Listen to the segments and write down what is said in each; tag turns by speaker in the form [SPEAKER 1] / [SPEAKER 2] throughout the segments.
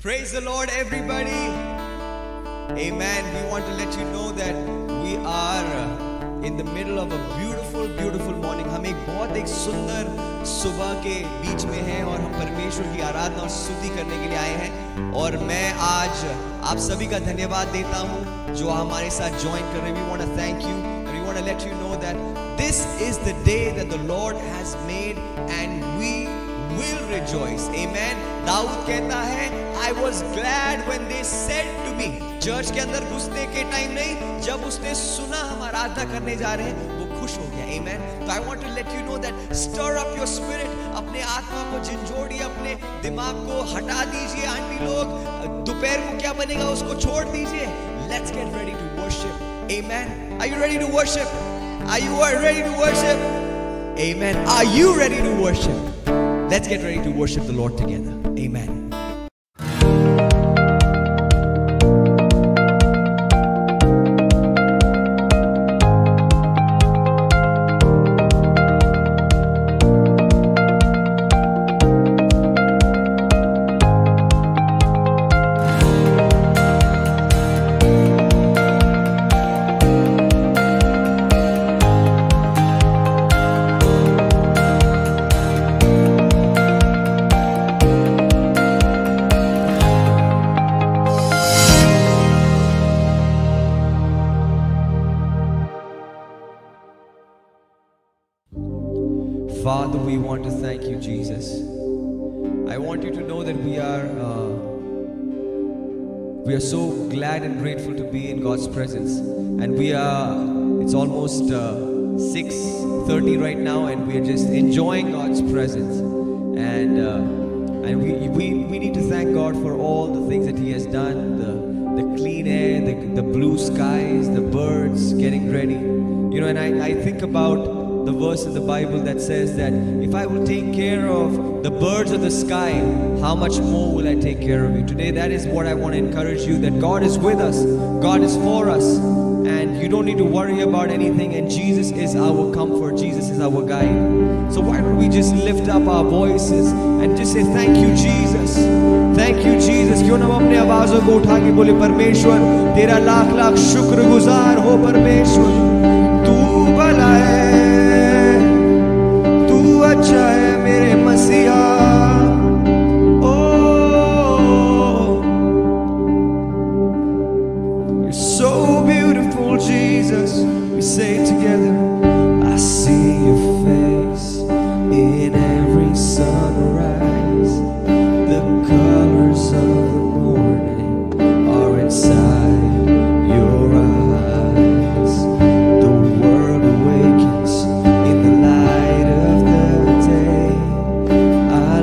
[SPEAKER 1] Praise the Lord, everybody. Amen. We want to let you know that we are in the middle of a beautiful morning. हम एक सुंदर सुबह के बीच में हैं और हम परमेश्वर की आराधना और स्तुति करने के लिए आए हैं। और मैं आज आप सभी का धन्यवाद देता हूँ जो हमारे साथ ज्वाइन कर रहे हैं। We want to thank you and we want to let you know that this is the day that the Lord has made and we will rejoice. Amen. Dawood कहता है I was glad when they said to me. Church के अंदर घुसने के time नहीं, जब उसने सुना हम आराधना करने जा रहे हैं वो खुश हो गया। Amen. तो I want to let you know that stir up your spirit. अपने आत्मा को झंझोड़िए, अपने दिमाग को हटा दीजिए। आंटी लोग दोपहर को क्या बनेगा उसको छोड़ दीजिए। Let's get ready to worship. Amen. Are you ready to worship? Are you ready to worship? Amen. Are you ready to worship? Let's get ready to worship the Lord together. Amen. Father, we want to thank you, Jesus. I want you to know that we are so glad and grateful to be in God's presence, and it's almost 6:30 right now, and we are just enjoying God's presence, and we need to thank God for all the things that He has done, the clean air, the blue skies, the birds getting ready, and I think about the verse in the Bible that says that if I will take care of the birds of the sky, how much more will I take care of you? Today, that is what I want to encourage you, that God is with us, God is for us, and you don't need to worry about anything, and Jesus is our comfort, Jesus is our guide. So why don't we just lift up our voices and just say thank you Jesus, thank you Jesus। क्यों ना हम अपने आवाज़ों को उठा के बोले परमेश्वर तेरा लाख लाख शुक्रगुजार हो परमेश्वर, तू भला है, अच्छा है मेरे मसीहा। Oh, you're so beautiful, Jesus. We say together, I see your face in every sunrise. The colors of the morning are inside your eyes. The world awakens in the light of the day. I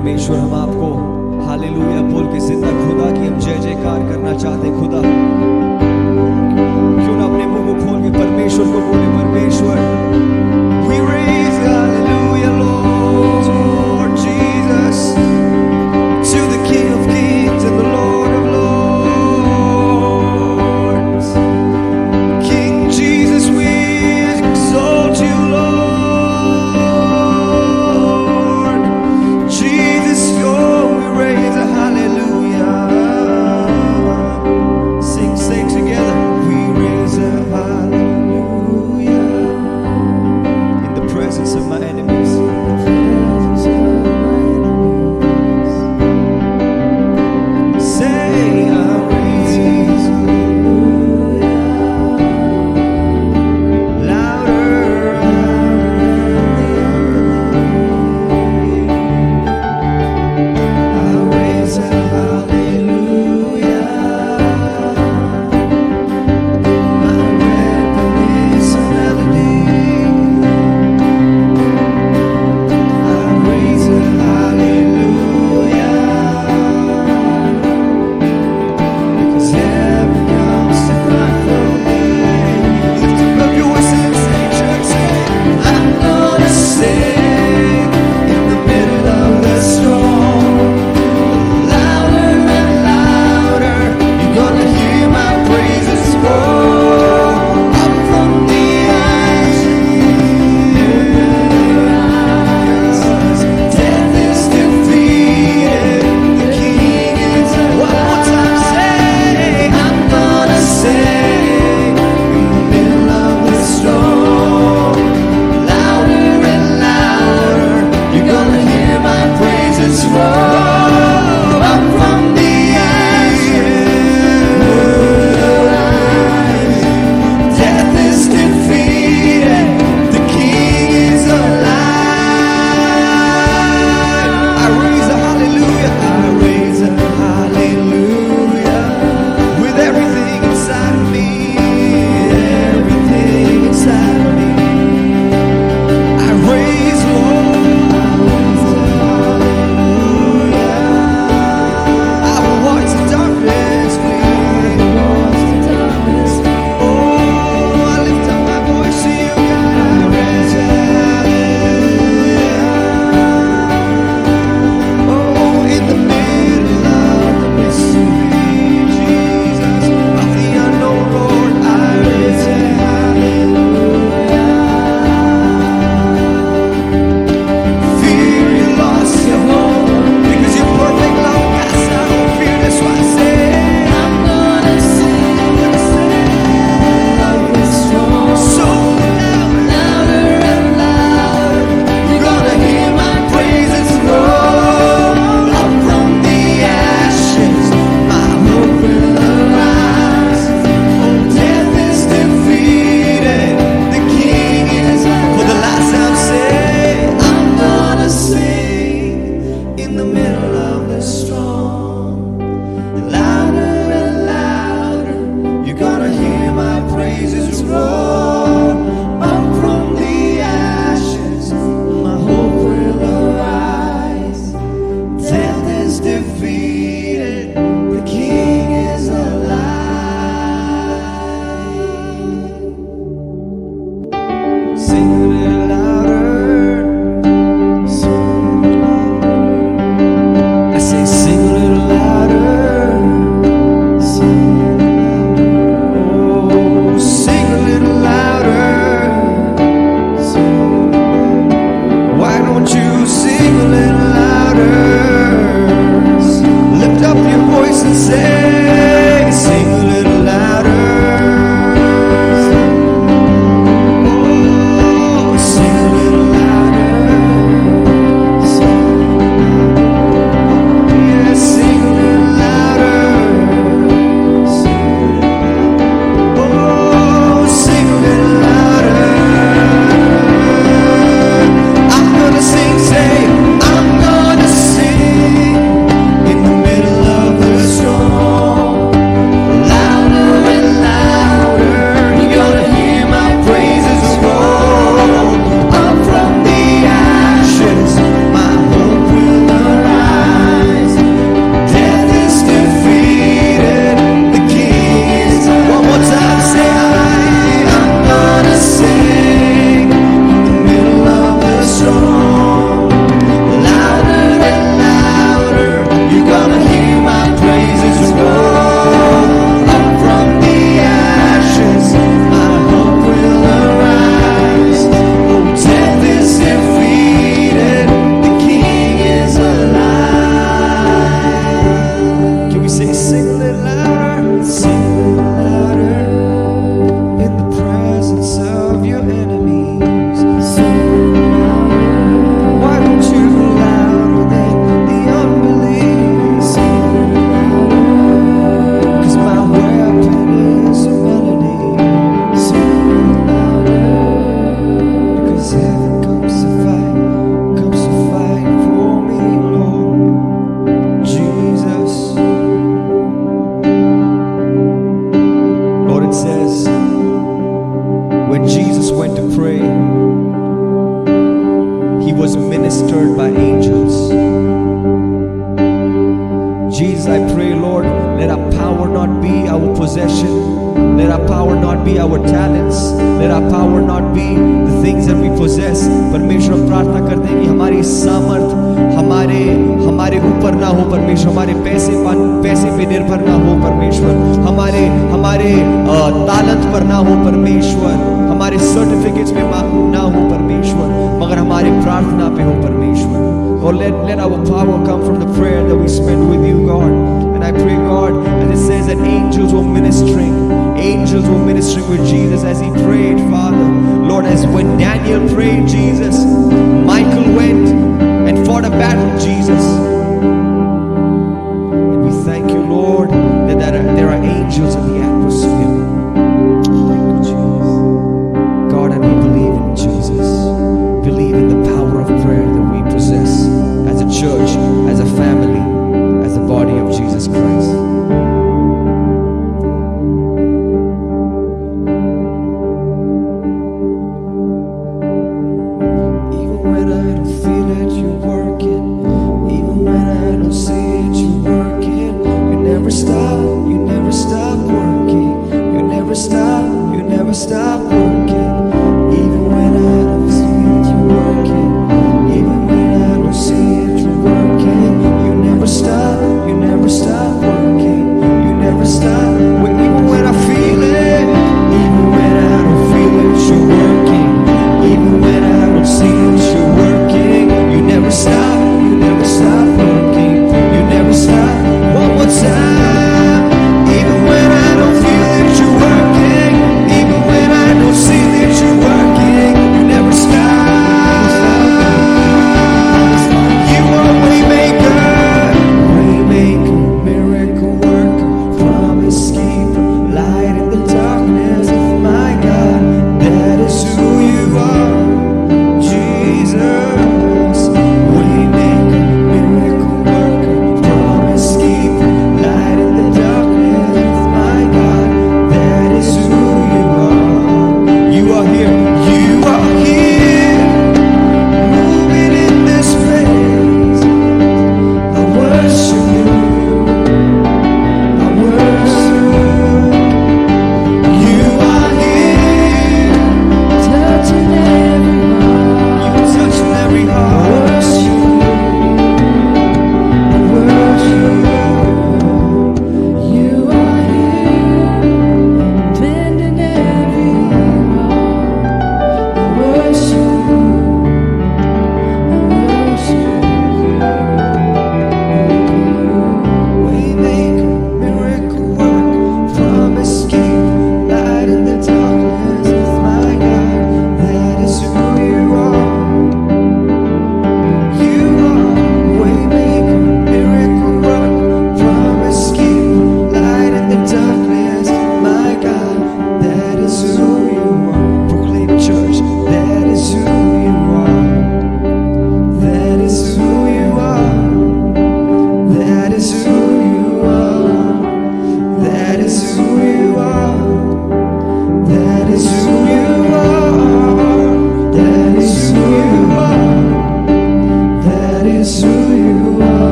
[SPEAKER 1] परमेश्वर हम आपको hallelujah बोल के जिंदा खुदा की हम जय जयकार करना चाहते हैं। खुदा क्यों ना अपने मुंह को खोल के परमेश्वर को बोले, परमेश्वर we raise hallelujah Lord Jesus to the King of Kings and the Lord of Lords. King Jesus, we exalt you, Lord. Jesus, we raise a hallelujah. Sing together. We raise a hallelujah in the presence of my enemies. Say, I raise louder. I raise a hallelujah. My weapon is a melody. I raise a hallelujah. Because heaven comes to fight for me. Lift up your voice and say, church, say, I'm gonna sing in the middle of the storm. Louder and louder, you're gonna hear my praises roar. Up from the ashes, death is defeated, the King is alive. One more time, say, I'm gonna sing in the middle of the storm. Louder and louder, you're gonna hear my praises roar. Up from the ashes, death is defeated, the King is alive. I raise a hallelujah, I raise a hallelujah with everything inside of me, everything inside of me. I raise, Lord, possession. Let our power not be our talents. Let our power not be the things that we possess. परमेश्वर हम प्रार्थना करते हैं कि हमारी सामर्थ हमारे ऊपर ना हो परमेश्वर, हमारे पैसे पे निर्भर ना हो परमेश्वर, हमारे तालंत पर ना हो परमेश्वर, हमारे सर्टिफिकेट्स पे ना हो परमेश्वर, मगर हमारे प्रार्थना पे हो परमेश्वर. Or let our power come from the prayer that we spend with you, God. And I pray, God, as it says that angels were ministering with Jesus as he prayed, Father. Lord, as when Daniel prayed, Jesus, Michael went and fought a battle, Jesus. And we thank you, Lord, that there are angels in the atmosphere. Thank you, Jesus. God, and we believe in Jesus. Believe in the power of prayer that we possess as a church, as a family, as the body of Jesus Christ.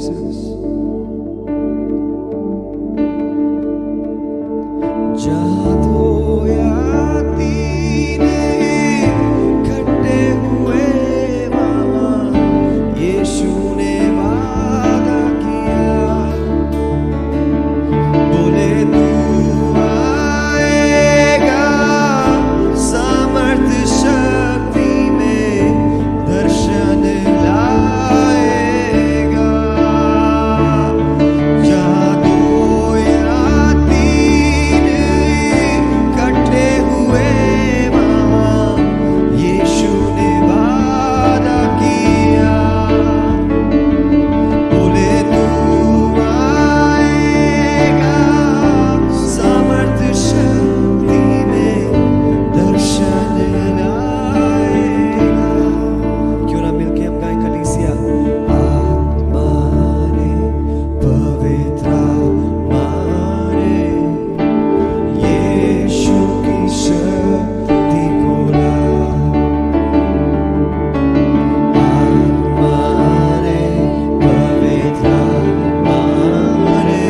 [SPEAKER 1] Jesus. जहाँ दो या तीन इकट्ठे हुए वहाँ यीशु ने वादा किया, बोले तू आएगा सामर्थ्य शक्ति में दर्शन लाएगा। जहाँ दो या तीन इकट्ठे हुए वहाँ यीशु ने वादा किया, बोले तू आएगा सामर्थ्य शक्ति में दर्शन लाएगा। क्यों ना मिलके हम गाएं कलीसिया, आत्मा ने पवित्र आत्मा ने यीशु की शक्ति को ला, आत्मा ने पवित्र आत्मा ने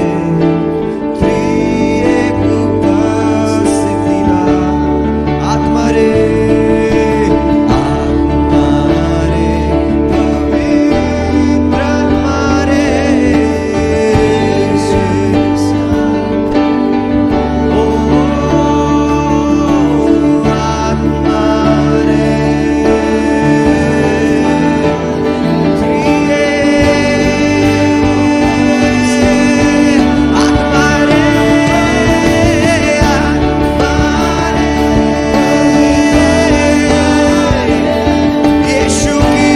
[SPEAKER 1] त्रिएक उपस्थिति ला, आत्मा रे पवित्र आत्मा रे ओ आत्मा रे यीशु की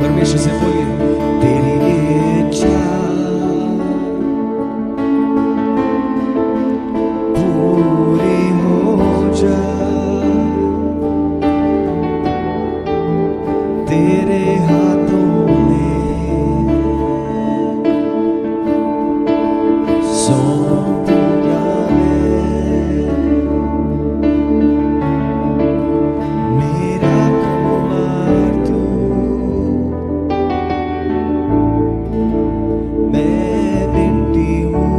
[SPEAKER 1] परमेश्वर से बोलिए, तेरी इच्छा पूरी हो जाए, तेरे हाथों में सौंपूंगा मैं, मेरा कुमार तू, मैं मिट्टी हूँ,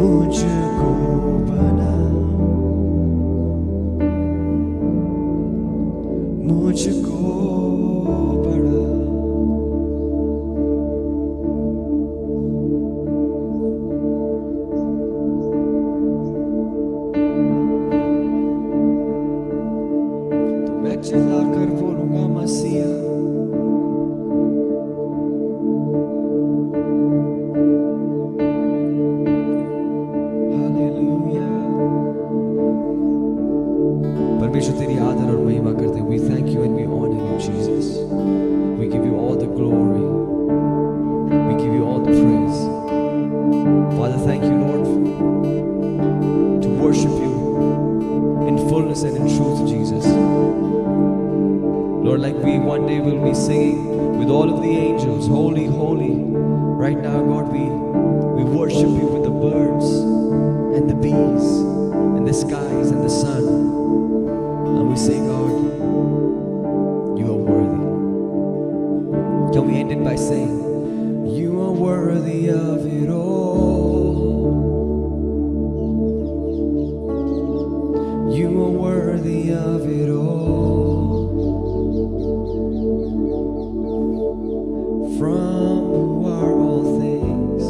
[SPEAKER 1] मुझको बना, मुझको बड़ा। तो मैं चिल्लाकर बोलूंगा मसीहा, हालेलुया। परमेश्वर तेरी आदर और महिमा करते हैं। We thank you and we honor you, Jesus. We give you all the glory. We give you all the praise. Father, thank you, Lord, to worship you in fullness and in truth, Jesus. Lord, like we one day will be singing with all of the angels, holy, holy. Right now, God, we worship you with the birds and the bees and the skies and the sun. And we say, God, you are worthy. Can we end it by saying, you are worthy of it all. You are worthy of it all. From who are all things,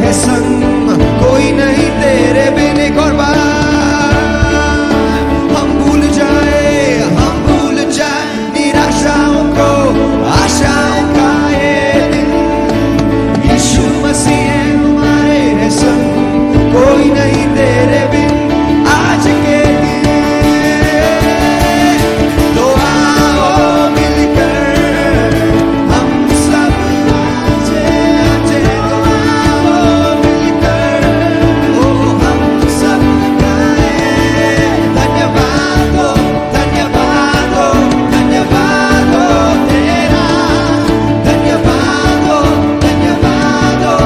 [SPEAKER 1] है संग, कोई नहीं तेरे बिन। एक और बार हम भूल जाए निराशाओं को, आशाओं का ये दिन। यीशु मसीह है हमारे है संग, कोई नहीं तेरे बिन। आज के दिन तो आओ मिलकर हम सब आजे तो आओ मिलकर, ओ हम सब गाए धन्यवाद हो, धन्यवाद हो, धन्यवाद हो तेरा, धन्यवाद हो, धन्यवाद हो।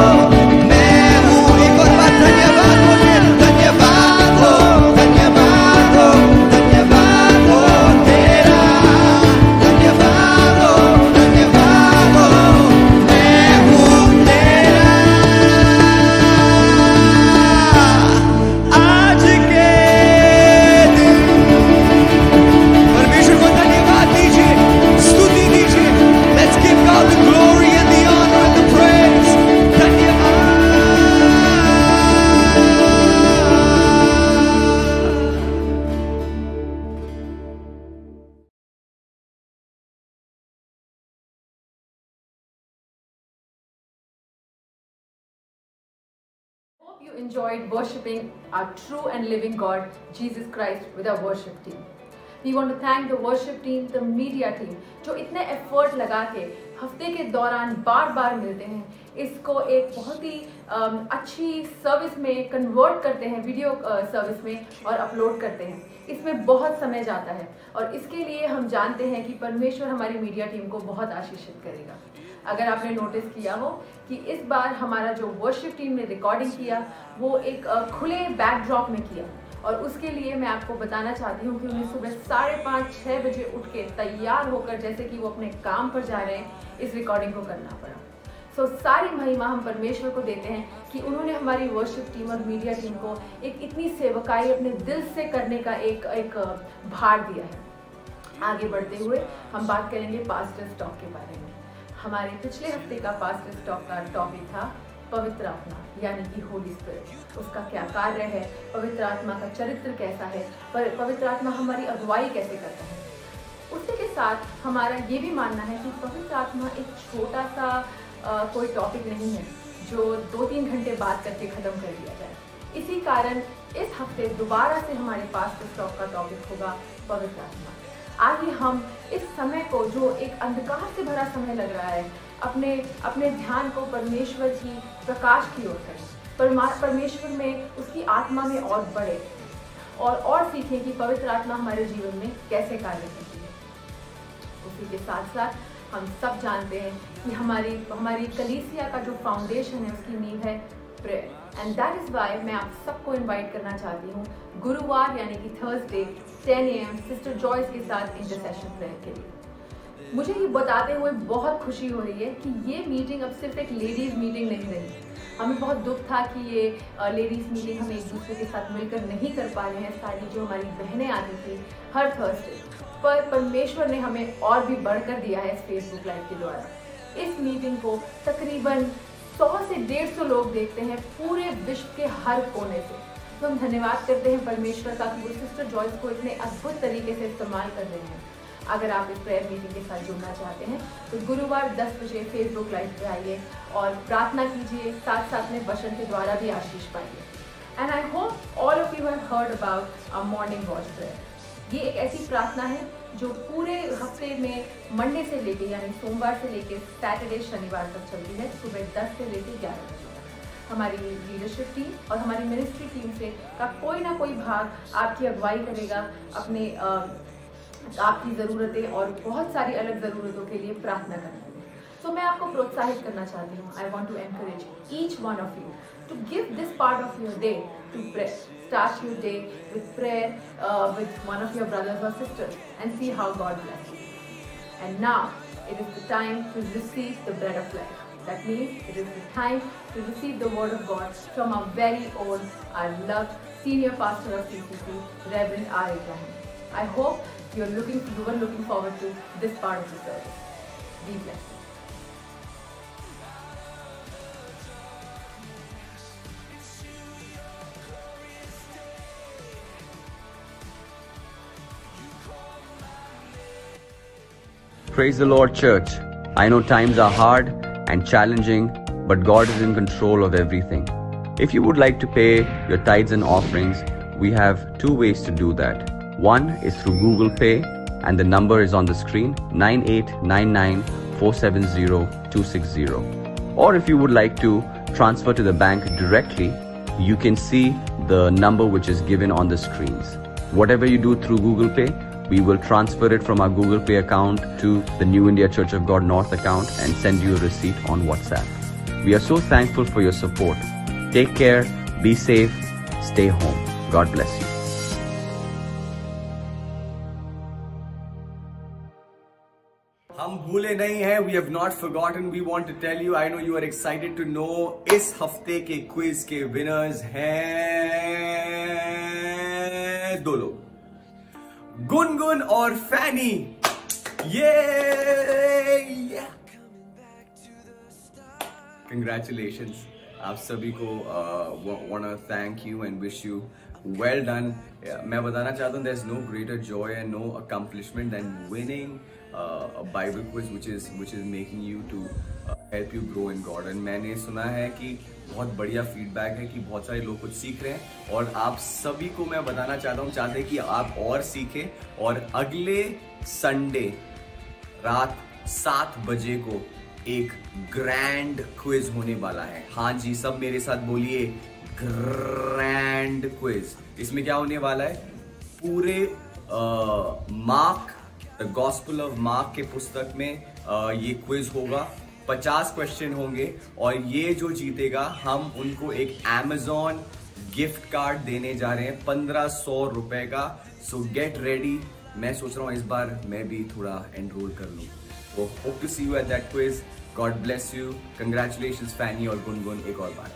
[SPEAKER 1] मैं हूँ, एक और बार धन्यवाद बोलिए, धन्यवाद हो, धन्यवाद हो, धन्यवाद हो तेरा, धन्यवाद हो, धन्यवाद हो। मैं हूँ तेरा। आज के दिन परमेश्वर को धन्यवाद दीजिए, स्तुति दीजिए। Let's give God the glory and the honor and the praise. धन्यवाद।
[SPEAKER 2] Hope you enjoyed worshipping our true and living God, Jesus Christ, with our worship team. We want to thank the worship team, the media team, जो इतने effort लगा के हफ्ते के दौरान बार बार मिलते हैं, इसको एक बहुत ही अच्छी सर्विस में कन्वर्ट करते हैं, वीडियो सर्विस में, और अपलोड करते हैं। इसमें बहुत समय जाता है और इसके लिए हम जानते हैं कि परमेश्वर हमारी मीडिया टीम को बहुत आशीषित करेगा। अगर आपने नोटिस किया हो कि इस बार हमारा जो वर्शिप टीम ने रिकॉर्डिंग किया वो एक खुले बैकड्रॉप में किया, और उसके लिए मैं आपको बताना चाहती हूँ कि उन्हें सुबह 5:30-6 बजे उठ के तैयार होकर, जैसे कि वो अपने काम पर जा रहे हैं, इस रिकॉर्डिंग को करना पड़ा। सो सारी महिमा हम परमेश्वर को देते हैं कि उन्होंने हमारी वर्शिप टीम और मीडिया टीम को एक इतनी सेवकाई अपने दिल से करने का एक भार दिया है। आगे बढ़ते हुए हम बात करेंगे पास्टर्स टॉक के बारे में। हमारे पिछले हफ्ते का पास्टर्स टॉक का टॉपिक था पवित्र आत्मा, यानी कि होली स्पिरिट। उसका क्या कार्य है, पवित्र आत्मा का चरित्र कैसा है, पवित्र आत्मा हमारी अगुवाई कैसे करता है। उसी के साथ हमारा ये भी मानना है कि पवित्र आत्मा एक छोटा सा कोई टॉपिक नहीं है जो 2-3 घंटे बात करके ख़त्म कर दिया जाए। इसी कारण इस हफ्ते दोबारा से हमारे पास्टर्स टॉक का टॉपिक होगा पवित्र आत्मा। आइए हम इस समय को, जो एक अंधकार से भरा समय लग रहा है, अपने ध्यान को परमेश्वर की प्रकाश की ओर करें, परमेश्वर में, उसकी आत्मा में और बढ़े, और सीखें कि पवित्र आत्मा हमारे जीवन में कैसे कार्य करती है। उसी के साथ साथ हम सब जानते हैं कि हमारी कलीसिया का जो फाउंडेशन है, उसकी नींव है prayer, and that is why मैं आप सबको इनवाइट करना चाहती हूँ गुरुवार यानी कि थर्सडे 10 AM सिस्टर जॉयस के साथ इंटरसेशन प्रेयर के लिए। मुझे ये बताते हुए बहुत खुशी हो रही है कि ये मीटिंग अब सिर्फ एक लेडीज़ मीटिंग नहीं रही। हमें बहुत दुख था कि ये लेडीज़ मीटिंग हम एक दूसरे के साथ मिलकर नहीं कर पा रहे हैं, सारी जो हमारी बहनें आती थी हर थर्सडे, पर परमेश्वर ने हमें और भी बढ़कर दिया है इस फेसबुक लाइव के द्वारा। इस मीटिंग को तकरीबन 100 से 150 लोग देखते हैं पूरे विश्व के हर कोने से। तो हम धन्यवाद करते हैं परमेश्वर का कि वो सिस्टर जॉयस को इतने अद्भुत तरीके से इस्तेमाल कर रहे हैं। अगर आप इस प्रेयर मीटिंग के साथ जुड़ना चाहते हैं तो गुरुवार 10 बजे फेसबुक लाइव पे आइए और प्रार्थना कीजिए, साथ साथ में वचन के द्वारा भी आशीष पाइए। And I hope all of you have heard about a morning watch prayer. ये एक ऐसी प्रार्थना है जो पूरे हफ्ते में मंडे से लेके, यानी सोमवार से लेके सैटरडे शनिवार तक चलती है, सुबह 10 से लेके 11 बजे तक। हमारी लीडरशिप टीम और हमारी मिनिस्ट्री टीम से का कोई ना कोई भाग आपकी अगुवाई करेगा, अपने आपकी ज़रूरतें और बहुत सारी अलग ज़रूरतों के लिए प्रार्थना करने में। तो मैं आपको प्रोत्साहित करना चाहती हूँ, I want to encourage each one of you to give this part of your day to prayer. Start your day with prayer with one of your brothers or sisters and see how God bless you. And now it is the time to receive the bread of life. That means it is the time to receive the word of God from our very own, our loved senior pastor of CCC, Reverend R. Abraham. I hope you are looking forward to this part of the service. Be blessed.
[SPEAKER 3] Praise the Lord, church. I know times are hard and challenging, but God is in control of everything. If you would like to pay your tithes and offerings, we have two ways to do that. One is through Google Pay, and the number is on the screen, 9899470260. Or if you would like to transfer to the bank directly, you can see the number which is given on the screens. Whatever you do through Google Pay, we will transfer it from our Google Pay account to the New India Church of God North account and send you a receipt on WhatsApp. We are so thankful for your support. Take care, be safe, stay home. God bless you.
[SPEAKER 1] हम भूले नहीं हैं. We have not forgotten. We want to tell you. I know you are excited to know. इस हफ्ते के quiz के winners हैं दो लोग, गुनगुन और फैनी. ये Congratulations. आप सभी को wanna thank you and wish you well done. मैं बताना चाहता हूँ there's no greater joy and no accomplishment than winning a Bible quiz which is making you to help you grow in God. And मैंने सुना है कि बहुत बढ़िया फीडबैक है कि बहुत सारे लोग कुछ सीख रहे हैं, और आप सभी को मैं बताना चाहता हूँ, चाहते हैं कि आप और सीखें. और अगले संडे रात 7 बजे को एक ग्रैंड क्विज होने वाला है. हाँ जी, सब मेरे साथ बोलिए, ग्रैंड क्विज. इसमें क्या होने वाला है, पूरे mark, the gospel of mark के पुस्तक में ये क्विज होगा. 50 क्वेश्चन होंगे, और ये जो जीतेगा हम उनको एक Amazon गिफ्ट कार्ड देने जा रहे हैं 1500 रुपए का. सो गेट रेडी. मैं सोच रहा हूँ इस बार मैं भी थोड़ा एनरोल कर लूँ. So hope to see you at that quiz. God bless you. Congratulations, Fanny और गुनगुन, एक और बार.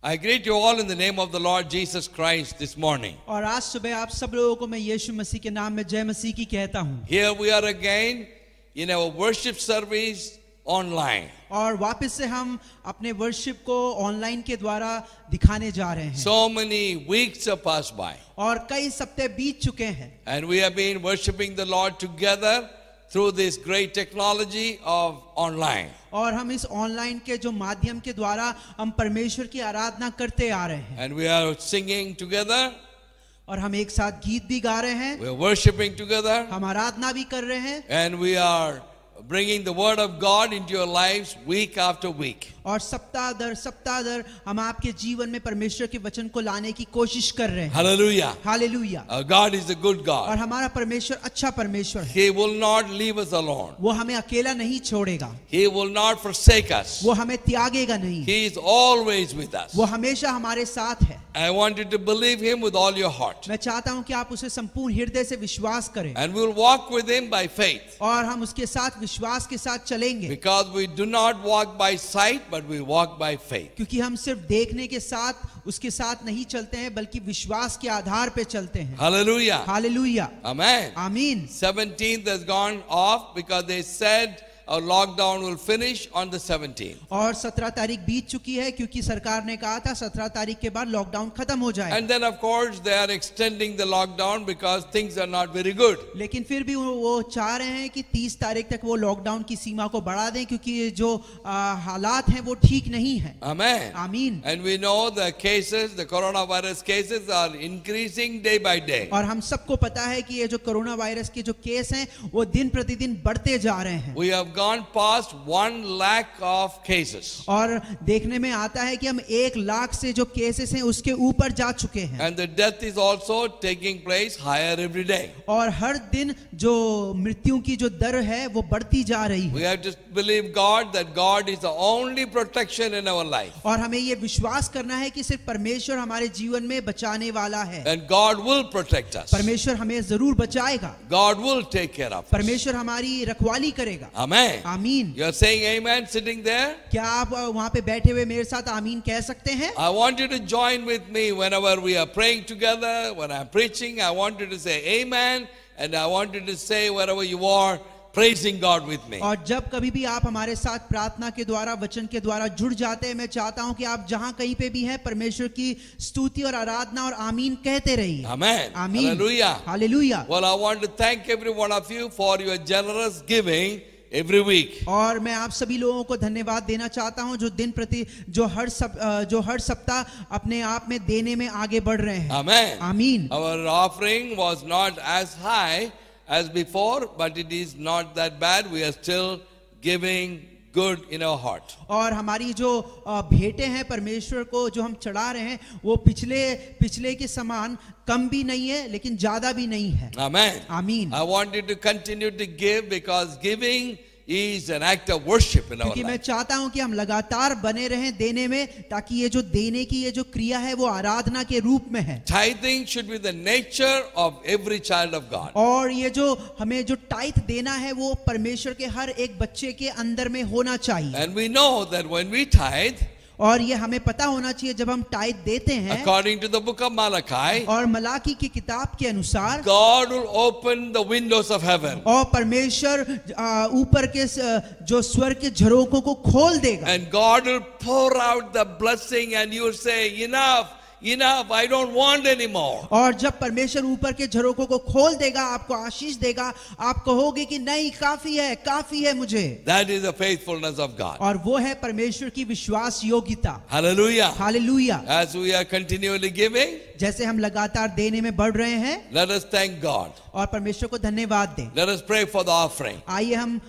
[SPEAKER 4] I greet you all in the name of the Lord Jesus Christ this morning.
[SPEAKER 5] और आज सुबह आप सब लोगों को मैं यीशु मसीह के नाम में जय मसीह की कहता हूँ.
[SPEAKER 4] Here we are again in our worship service online.
[SPEAKER 5] और वापस से हम अपने वर्शिप को ऑनलाइन के द्वारा दिखाने जा रहे हैं.
[SPEAKER 4] So many weeks have passed by.
[SPEAKER 5] और कई सप्ताह बीत चुके हैं.
[SPEAKER 4] And we have been worshiping the Lord together through this great technology of online.
[SPEAKER 5] और हम इस ऑनलाइन के जो माध्यम के द्वारा हम परमेश्वर की आराधना करते आ रहे हैं.
[SPEAKER 4] And we are singing together.
[SPEAKER 5] और हम एक साथ गीत भी गा रहे हैं.
[SPEAKER 4] We are worshiping together.
[SPEAKER 5] हम आराधना भी कर रहे हैं.
[SPEAKER 4] And we are bringing the word of God into your lives week after week.
[SPEAKER 5] और सप्ताह दर हम आपके जीवन में परमेश्वर के वचन को लाने की कोशिश कर रहे हैं.
[SPEAKER 4] Hallelujah.
[SPEAKER 5] Hallelujah.
[SPEAKER 4] Our God is a good
[SPEAKER 5] और
[SPEAKER 4] God.
[SPEAKER 5] हमारा परमेश्वर अच्छा परमेश्वर है.
[SPEAKER 4] He will not leave us alone.
[SPEAKER 5] वो हमें अकेला नहीं छोड़ेगा.
[SPEAKER 4] He will not forsake us.
[SPEAKER 5] वो हमें त्यागेगा नहीं.
[SPEAKER 4] He is always with us.
[SPEAKER 5] वो हमेशा हमारे साथ है.
[SPEAKER 4] I want you to believe Him with all your heart.
[SPEAKER 5] मैं चाहता हूँ कि आप उसे संपूर्ण हृदय से विश्वास करें.
[SPEAKER 4] And we will walk with Him by faith.
[SPEAKER 5] और हम उसके साथ विश्वास के साथ चलेंगे.
[SPEAKER 4] Because we do not walk by sight, but we walk by faith.
[SPEAKER 5] क्योंकि हम सिर्फ देखने के साथ उसके साथ नहीं चलते हैं, बल्कि विश्वास के आधार पे चलते हैं.
[SPEAKER 4] Hallelujah.
[SPEAKER 5] हालेलुया.
[SPEAKER 4] Amen.
[SPEAKER 5] आमीन.
[SPEAKER 4] 17th has gone off because they said our lockdown will finish on the 17th.
[SPEAKER 5] और 17 तारीख बीत चुकी है क्योंकि सरकार ने कहा था 17 तारीख के बाद लॉकडाउन खत्म हो जाएगा.
[SPEAKER 4] And then of course they are extending the lockdown because things are not very good.
[SPEAKER 5] लेकिन फिर भी वो चाह रहे हैं कि 30 तारीख तक वो लॉकडाउन की सीमा को बढ़ा दें, क्योंकि ये जो हालात हैं वो ठीक नहीं है.
[SPEAKER 4] Amen.
[SPEAKER 5] आमीन.
[SPEAKER 4] And we know the cases, the coronavirus cases are increasing day by day.
[SPEAKER 5] और हम सबको पता है कि ये जो कोरोना वायरस के जो केस हैं वो दिन प्रतिदिन बढ़ते जा रहे हैं.
[SPEAKER 4] We have gone past 1 lakh of cases.
[SPEAKER 5] और देखने में आता है कि हम 1 लाख से जो केसेस हैं उसके ऊपर जा चुके हैं.
[SPEAKER 4] And the death is also taking place higher every day.
[SPEAKER 5] और हर दिन जो मृत्यु की जो दर है वो बढ़ती जा रही
[SPEAKER 4] We
[SPEAKER 5] है.
[SPEAKER 4] have to believe God that God is the only protection in our life.
[SPEAKER 5] और हमें ये विश्वास करना है कि सिर्फ परमेश्वर हमारे जीवन में बचाने वाला है.
[SPEAKER 4] And God will protect us.
[SPEAKER 5] परमेश्वर हमें जरूर बचाएगा.
[SPEAKER 4] God will take care of us.
[SPEAKER 5] परमेश्वर हमारी रखवाली करेगा.
[SPEAKER 4] Amen.
[SPEAKER 5] आमीन.
[SPEAKER 4] You are saying amen sitting there?
[SPEAKER 5] क्या आप वहाँ पे बैठे हुए मेरे साथ आमीन कह सकते हैं?
[SPEAKER 4] I want you to join with me whenever we are praying together, when I'm preaching. I want you to say amen, and I want you to say wherever you are praising God with me.
[SPEAKER 5] और जब कभी भी आप हमारे साथ प्रार्थना के द्वारा वचन के द्वारा जुड़ जाते हैं, मैं चाहता हूं कि आप जहां कहीं पे भी हैं परमेश्वर की स्तुति और आराधना और आमीन कहते रहिए.
[SPEAKER 4] Amen.
[SPEAKER 5] आमीन.
[SPEAKER 4] Hallelujah.
[SPEAKER 5] Hallelujah.
[SPEAKER 4] Well, I want to thank every one of you for your generous giving every week.
[SPEAKER 5] और मैं आप सभी लोगों को धन्यवाद देना चाहता हूं जो हर सप्ताह अपने आप में देने में आगे बढ़ रहे हैं.
[SPEAKER 4] Amen.
[SPEAKER 5] आमीन.
[SPEAKER 4] Our offering was not as high as before, but it is not that bad. We are still giving good in our heart.
[SPEAKER 5] और हमारी जो भेंटें हैं परमेश्वर को जो हम चढ़ा रहे हैं वो पिछले के समान कम भी नहीं है लेकिन ज्यादा भी नहीं है.
[SPEAKER 4] Amen.
[SPEAKER 5] आमीन.
[SPEAKER 4] I want you to continue to give because giving is an act of worship in our
[SPEAKER 5] क्योंकि मैं
[SPEAKER 4] life.
[SPEAKER 5] चाहता हूं कि हम लगातार बने रहें देने में, ताकि ये जो देने की ये जो क्रिया है वो आराधना के रूप में है.
[SPEAKER 4] Tithing should be the nature of every child of God.
[SPEAKER 5] और ये जो हमें जो टाइथ देना है वो परमेश्वर के हर एक बच्चे के अंदर में होना चाहिए.
[SPEAKER 4] And we know that when we tithe,
[SPEAKER 5] और ये हमें पता होना चाहिए जब हम टाइथ देते हैं,
[SPEAKER 4] according to the book of Malachi,
[SPEAKER 5] और मलाकी की किताब के अनुसार
[SPEAKER 4] God will open the windows of heaven.
[SPEAKER 5] और परमेश्वर ऊपर के जो स्वर्ग के झरोखों को खोल देगा.
[SPEAKER 4] And God will pour out the blessing and you will say, enough, I don't want anymore.
[SPEAKER 5] और जब परमेश्वर ऊपर के झरोखों को खोल देगा, आपको आशीष देगा, आप कहोगे कि नहीं काफी है मुझे.
[SPEAKER 4] That is the faithfulness of God.
[SPEAKER 5] और वो है परमेश्वर की विश्वास योग्यता.
[SPEAKER 4] Hallelujah.
[SPEAKER 5] Hallelujah.
[SPEAKER 4] As we are continually giving,
[SPEAKER 5] जैसे हम लगातार देने में बढ़ रहे हैं,
[SPEAKER 4] let us thank God.
[SPEAKER 5] और परमेश्वर को धन्यवाद दें.
[SPEAKER 4] Let us pray for the offering.
[SPEAKER 5] आइए हम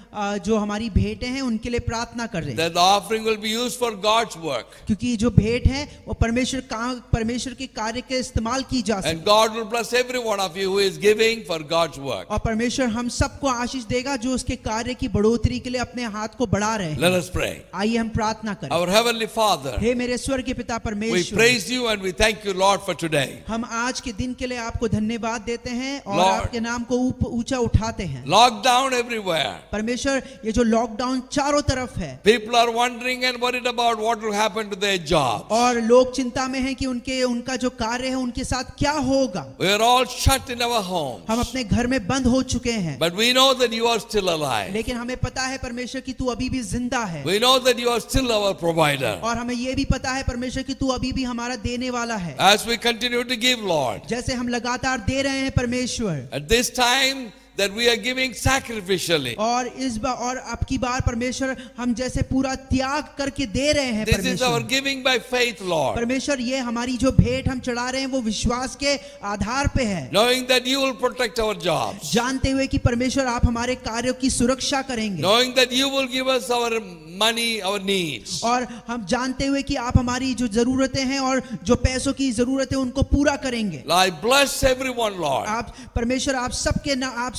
[SPEAKER 5] जो हमारी भेंटें हैं उनके लिए प्रार्थना कर रहे हैं,
[SPEAKER 4] That the offering will be used for God's work.
[SPEAKER 5] क्योंकि जो भेंट है वो परमेश्वर के कार्य के इस्तेमाल की जा सकती है.
[SPEAKER 4] And God will bless every one of you who is giving for God's work.
[SPEAKER 5] और परमेश्वर हम सबको आशीष देगा जो उसके कार्य की बढ़ोतरी के लिए अपने हाथ को बढ़ा रहे हैं.
[SPEAKER 4] Let us pray.
[SPEAKER 5] आइए हम प्रार्थना करें.
[SPEAKER 4] Our Heavenly Father,
[SPEAKER 5] हे मेरे स्वर्गीय पिता
[SPEAKER 4] we
[SPEAKER 5] परमेश्वर,
[SPEAKER 4] praise you and we thank you, Lord, for today.
[SPEAKER 5] हम आज के दिन के लिए आपको धन्यवाद देते हैं और
[SPEAKER 4] Lord,
[SPEAKER 5] आपके नाम को ऊंचा उठाते हैं.
[SPEAKER 4] Lockdown everywhere.
[SPEAKER 5] परमेश्वर ये जो लॉकडाउन चारों तरफ है,
[SPEAKER 4] People are wondering and worried about what will happen to their jobs.
[SPEAKER 5] और लोग चिंता में हैं कि उनका जो कार्य है उनके साथ क्या होगा.
[SPEAKER 4] We are all shut in our homes.
[SPEAKER 5] हम अपने घर में बंद हो चुके हैं,
[SPEAKER 4] But we know that you are still alive.
[SPEAKER 5] लेकिन हमें पता है परमेश्वर कि तू अभी भी जिंदा है.
[SPEAKER 4] We know that you are still our provider.
[SPEAKER 5] और हमें ये भी पता है परमेश्वर कि तू अभी भी हमारा देने वाला है.
[SPEAKER 4] As we continue to give, Lord,
[SPEAKER 5] जैसे हम लगातार दे रहे हैं परमेश्वर,
[SPEAKER 4] at this time that we are giving sacrificially.
[SPEAKER 5] और इस बार और अब की बार परमेश्वर हम जैसे पूरा त्याग करके दे रहे हैं
[SPEAKER 4] This is our
[SPEAKER 5] परमेश्वर.
[SPEAKER 4] giving by faith, Lord.
[SPEAKER 5] परमेश्वर ये हमारी जो भेंट हम चढ़ा रहे हैं वो विश्वास के आधार पे है,
[SPEAKER 4] Knowing that you will protect our jobs.
[SPEAKER 5] जानते हुए कि परमेश्वर आप हमारे कार्यों की सुरक्षा करेंगे,
[SPEAKER 4] Knowing that you will give us our money, our needs.
[SPEAKER 5] और हम जानते हुए कि आप हमारी जो जरूरतें हैं और जो पैसों की जरूरत है उनको पूरा करेंगे.
[SPEAKER 4] I bless everyone, Lord.
[SPEAKER 5] आप परमेश्वर आप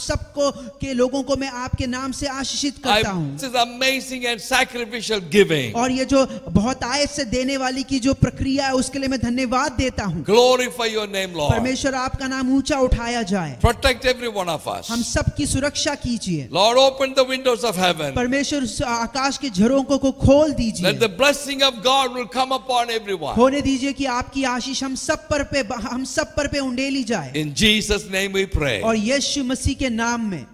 [SPEAKER 5] सबको के लोगों को मैं आपके नाम से आशीषित करता हूँ.
[SPEAKER 4] This is amazing and sacrificial giving.
[SPEAKER 5] और ये जो बहुत आयत से देने वाली की जो प्रक्रिया है उसके लिए मैं धन्यवाद देता हूँ.
[SPEAKER 4] Glorify your name, Lord.
[SPEAKER 5] परमेश्वर आपका नाम ऊंचा उठाया जाए.
[SPEAKER 4] Protect every one of us.
[SPEAKER 5] हम सबकी सुरक्षा कीजिए.
[SPEAKER 4] Lord, open the windows of heaven.
[SPEAKER 5] परमेश्वर उस आकाश के झरोखों को खोल
[SPEAKER 4] That
[SPEAKER 5] दीजिए.
[SPEAKER 4] the blessing of God will come upon everyone.
[SPEAKER 5] होने दीजिए कि आपकी आशीष हम सब पर पे उंडेली जाए.
[SPEAKER 4] In Jesus' name we pray.
[SPEAKER 5] और यीशु मसीह के नाम में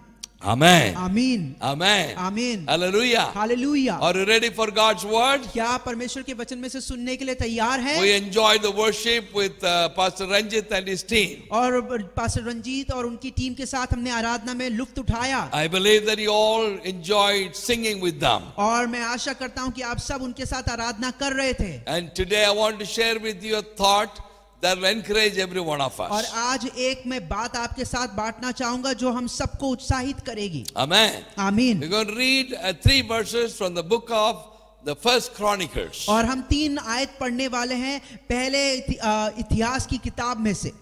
[SPEAKER 4] Amen.
[SPEAKER 5] आमीन.
[SPEAKER 4] Amen.
[SPEAKER 5] आमीन.
[SPEAKER 4] Hallelujah.
[SPEAKER 5] Hallelujah.
[SPEAKER 4] Are you ready for God's word?
[SPEAKER 5] क्या आप परमेश्वर के वचन में से सुनने के लिए तैयार हैं?
[SPEAKER 4] We enjoyed the worship with Pastor Ranjit and his team.
[SPEAKER 5] और पास्टर रंजीत और उनकी टीम के साथ हमने आराधना में लुत्फ उठाया.
[SPEAKER 4] I believe that you all enjoyed singing with them.
[SPEAKER 5] और मैं आशा करता हूं कि आप सब उनके साथ आराधना कर रहे थे.
[SPEAKER 4] And today I want to share with you a thought that will encourage every one of
[SPEAKER 5] और
[SPEAKER 4] us.
[SPEAKER 5] आज एक मैं बात आपके साथ बांटना चाहूंगा जो हम सबको उत्साहित करेगी.
[SPEAKER 4] Amen.
[SPEAKER 5] आमीन.
[SPEAKER 4] We're going to read 3 verses from the book of the First Chronicles.
[SPEAKER 5] और हम 3 आयत पढ़ने वाले हैं पहले इतिहास की किताब में से.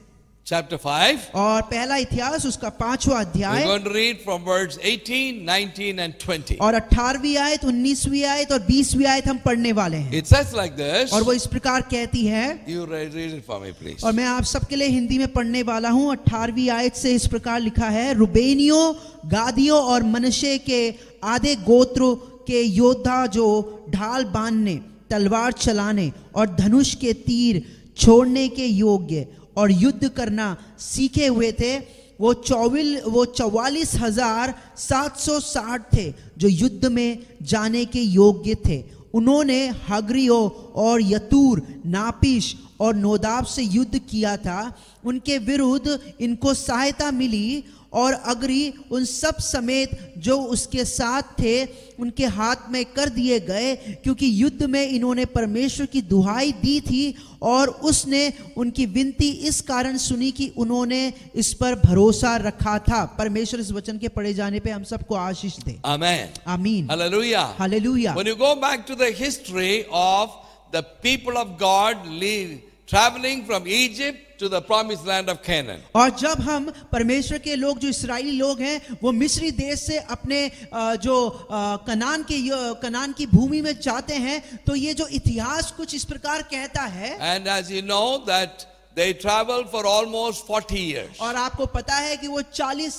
[SPEAKER 4] Chapter 5.
[SPEAKER 5] और पहला इतिहास उसका 5वां
[SPEAKER 4] We're
[SPEAKER 5] अध्याय
[SPEAKER 4] going to read from verse 18, 19 and 20.
[SPEAKER 5] और 18वीं आयत, 19वीं आयत और 20वीं आयत हम पढ़ने वाले हैं.
[SPEAKER 4] It says like this.
[SPEAKER 5] और वो इस प्रकार कहती है,
[SPEAKER 4] You read it for me, please.
[SPEAKER 5] और मैं आप सबके लिए हिंदी में पढ़ने वाला हूं. 18वीं आयत से इस प्रकार लिखा है, रुबेनियों, गादियों और मनश्शे के आधे गोत्र के योद्धा जो ढाल बांधने, तलवार चलाने और धनुष के तीर छोड़ने के योग्य और युद्ध करना सीखे हुए थे, वो 44,760 थे जो युद्ध में जाने के योग्य थे। उन्होंने हग्रियो और यतूर, नापीश और नोदाब से युद्ध किया था। उनके विरुद्ध इनको सहायता मिली और अग्री उन सब समेत जो उसके साथ थे उनके हाथ में कर दिए गए, क्योंकि युद्ध में इन्होंने परमेश्वर की दुहाई दी थी और उसने उनकी विनती इस कारण सुनी कि उन्होंने इस पर भरोसा रखा था। परमेश्वर इस वचन के पढ़े जाने पे हम सबको आशीष दे।
[SPEAKER 4] Amen.
[SPEAKER 5] आमीन।
[SPEAKER 4] Hallelujah.
[SPEAKER 5] Hallelujah.
[SPEAKER 4] When you go back to the history of the people of God traveling from Egypt to the promised land of Canaan.
[SPEAKER 5] और जब हम परमेश्वर के लोग जो इस्राएली लोग हैं वो मिस्री देश से अपने कनान की भूमि में जाते हैं, तो ये जो इतिहास कुछ इस प्रकार कहता है।
[SPEAKER 4] And as you know that they traveled for almost 40 years.
[SPEAKER 5] और आपको पता है कि वो 40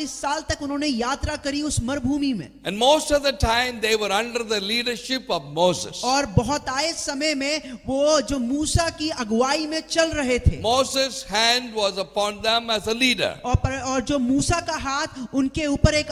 [SPEAKER 5] साल तक उन्होंने यात्रा करी उस मरुभूमि में।
[SPEAKER 4] And most of the time they were under the leadership of Moses.
[SPEAKER 5] और बहुत आए समय में वो जो मूसा की अगुवाई में चल रहे थे।
[SPEAKER 4] Moses' hand was upon them as a leader.
[SPEAKER 5] और जो मूसा का हाथ उनके ऊपर एक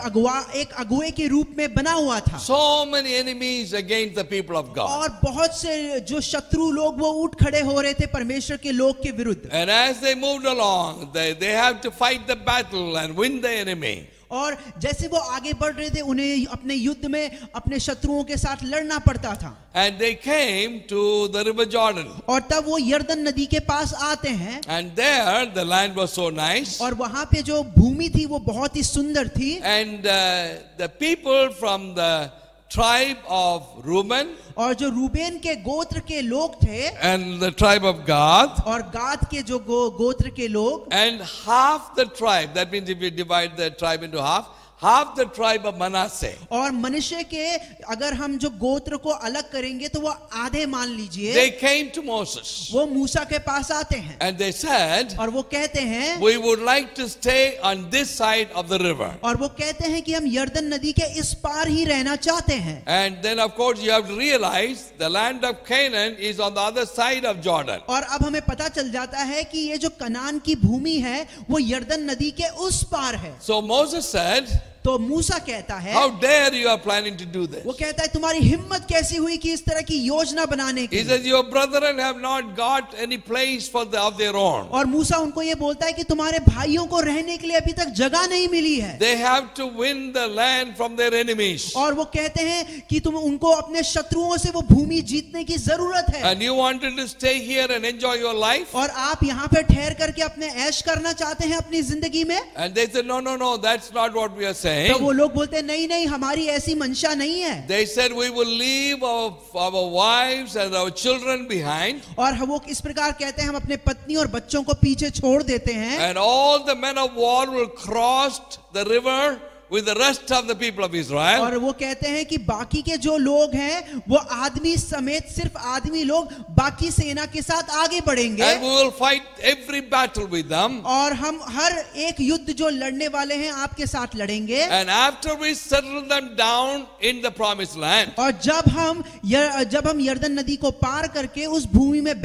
[SPEAKER 5] अगुए के रूप में बना हुआ था।
[SPEAKER 4] So many enemies against the people of God.
[SPEAKER 5] और बहुत से जो शत्रु लोग वो उठ खड़े हो रहे थे परमेश्वर के लोग के विरुद्ध।
[SPEAKER 4] And as they moved along, they have to fight the battle and win the enemy.
[SPEAKER 5] और जैसे वो आगे बढ़ रहे थे उन्हें अपने युद्ध में अपने शत्रुओं के साथ लड़ना पड़ता था।
[SPEAKER 4] And they came to the river Jordan.
[SPEAKER 5] और तब वो यर्दन नदी के पास आते हैं।
[SPEAKER 4] And there the land was so nice.
[SPEAKER 5] और वहां पे जो भूमि थी वो बहुत ही सुंदर थी।
[SPEAKER 4] And the people from the tribe of Reuben
[SPEAKER 5] और जो रूबेन के गोत्र के लोग थे
[SPEAKER 4] and the tribe of Gad
[SPEAKER 5] और गाद के जो गोत्र के लोग
[SPEAKER 4] and half the tribe, that means if you divide the tribe into half the tribe of Manasseh.
[SPEAKER 5] और मनुष्य के अगर हम जो गोत्र को अलग करेंगे तो वो आधे मान लीजिए।
[SPEAKER 4] They came to Moses.
[SPEAKER 5] वो मूसा के पास आते हैं
[SPEAKER 4] And they said,
[SPEAKER 5] और वो कहते हैं
[SPEAKER 4] we would like to stay on this side of the river.
[SPEAKER 5] और वो कहते हैं कि हम यर्दन नदी के इस पार ही रहना चाहते हैं।
[SPEAKER 4] And then of course you have to realize the land of Canaan is on the other side of Jordan.
[SPEAKER 5] और अब हमें पता चल जाता है कि ये जो कनान की भूमि है वो यर्दन नदी के उस पार है।
[SPEAKER 4] So Moses said,
[SPEAKER 5] तो मूसा कहता है,
[SPEAKER 4] how dare you are planning to do this?
[SPEAKER 5] वो कहता है तुम्हारी हिम्मत कैसी हुई कि इस तरह की योजना बनाने की।
[SPEAKER 4] He says your brethren have not got any place of their own.
[SPEAKER 5] और मूसा उनको ये बोलता है कि तुम्हारे भाइयों को रहने के लिए अभी तक जगह नहीं मिली है।
[SPEAKER 4] They have to win the land from their enemies.
[SPEAKER 5] और वो कहते हैं कि तुम उनको अपने शत्रुओं से वो भूमि जीतने की जरूरत है।
[SPEAKER 4] And you wanted to stay here and enjoy your life?
[SPEAKER 5] और आप यहाँ पे ठहर करके अपने ऐश करना चाहते हैं अपनी जिंदगी में।
[SPEAKER 4] And they said no, that's not what we are saying.
[SPEAKER 5] तो वो लोग बोलते हैं नहीं हमारी ऐसी मंशा नहीं है।
[SPEAKER 4] They said we will leave our wives and our children behind.
[SPEAKER 5] और वो इस प्रकार कहते हैं हम अपने पत्नी और बच्चों को पीछे छोड़ देते हैं।
[SPEAKER 4] And all the men of war will cross the river with the rest of the people of Israel.
[SPEAKER 5] और वो कहते हैं कि बाकी के जो लोग हैं वो आदमी समेत सिर्फ आदमी लोग बाकी सेना के साथ आगे बढ़ेंगे।
[SPEAKER 4] And we will fight every battle with them.
[SPEAKER 5] और हम हर एक युद्ध जो लड़ने वाले हैं आपके साथ लड़ेंगे।
[SPEAKER 4] And after we settle them down in the promised land.
[SPEAKER 5] और जब हम यर्दन नदी को पार करके उस भूमि में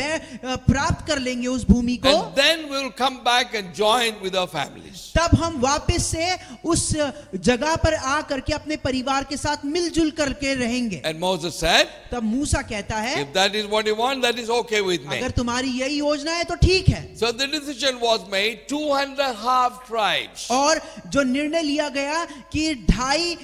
[SPEAKER 5] प्राप्त कर लेंगे उस भूमि को।
[SPEAKER 4] And then we will come back and join with our families.
[SPEAKER 5] तब हम वापस से उस जगह पर आ करके अपने परिवार के साथ मिलजुल करके रहेंगे।
[SPEAKER 4] And Moses said,
[SPEAKER 5] तब मूसा कहता है,
[SPEAKER 4] if that is what you want, that is okay with me.
[SPEAKER 5] अगर तुम्हारी यही योजना है तो ठीक है।
[SPEAKER 4] So the decision was made, 2.5 tribes.
[SPEAKER 5] और जो निर्णय लिया गया कि ढाई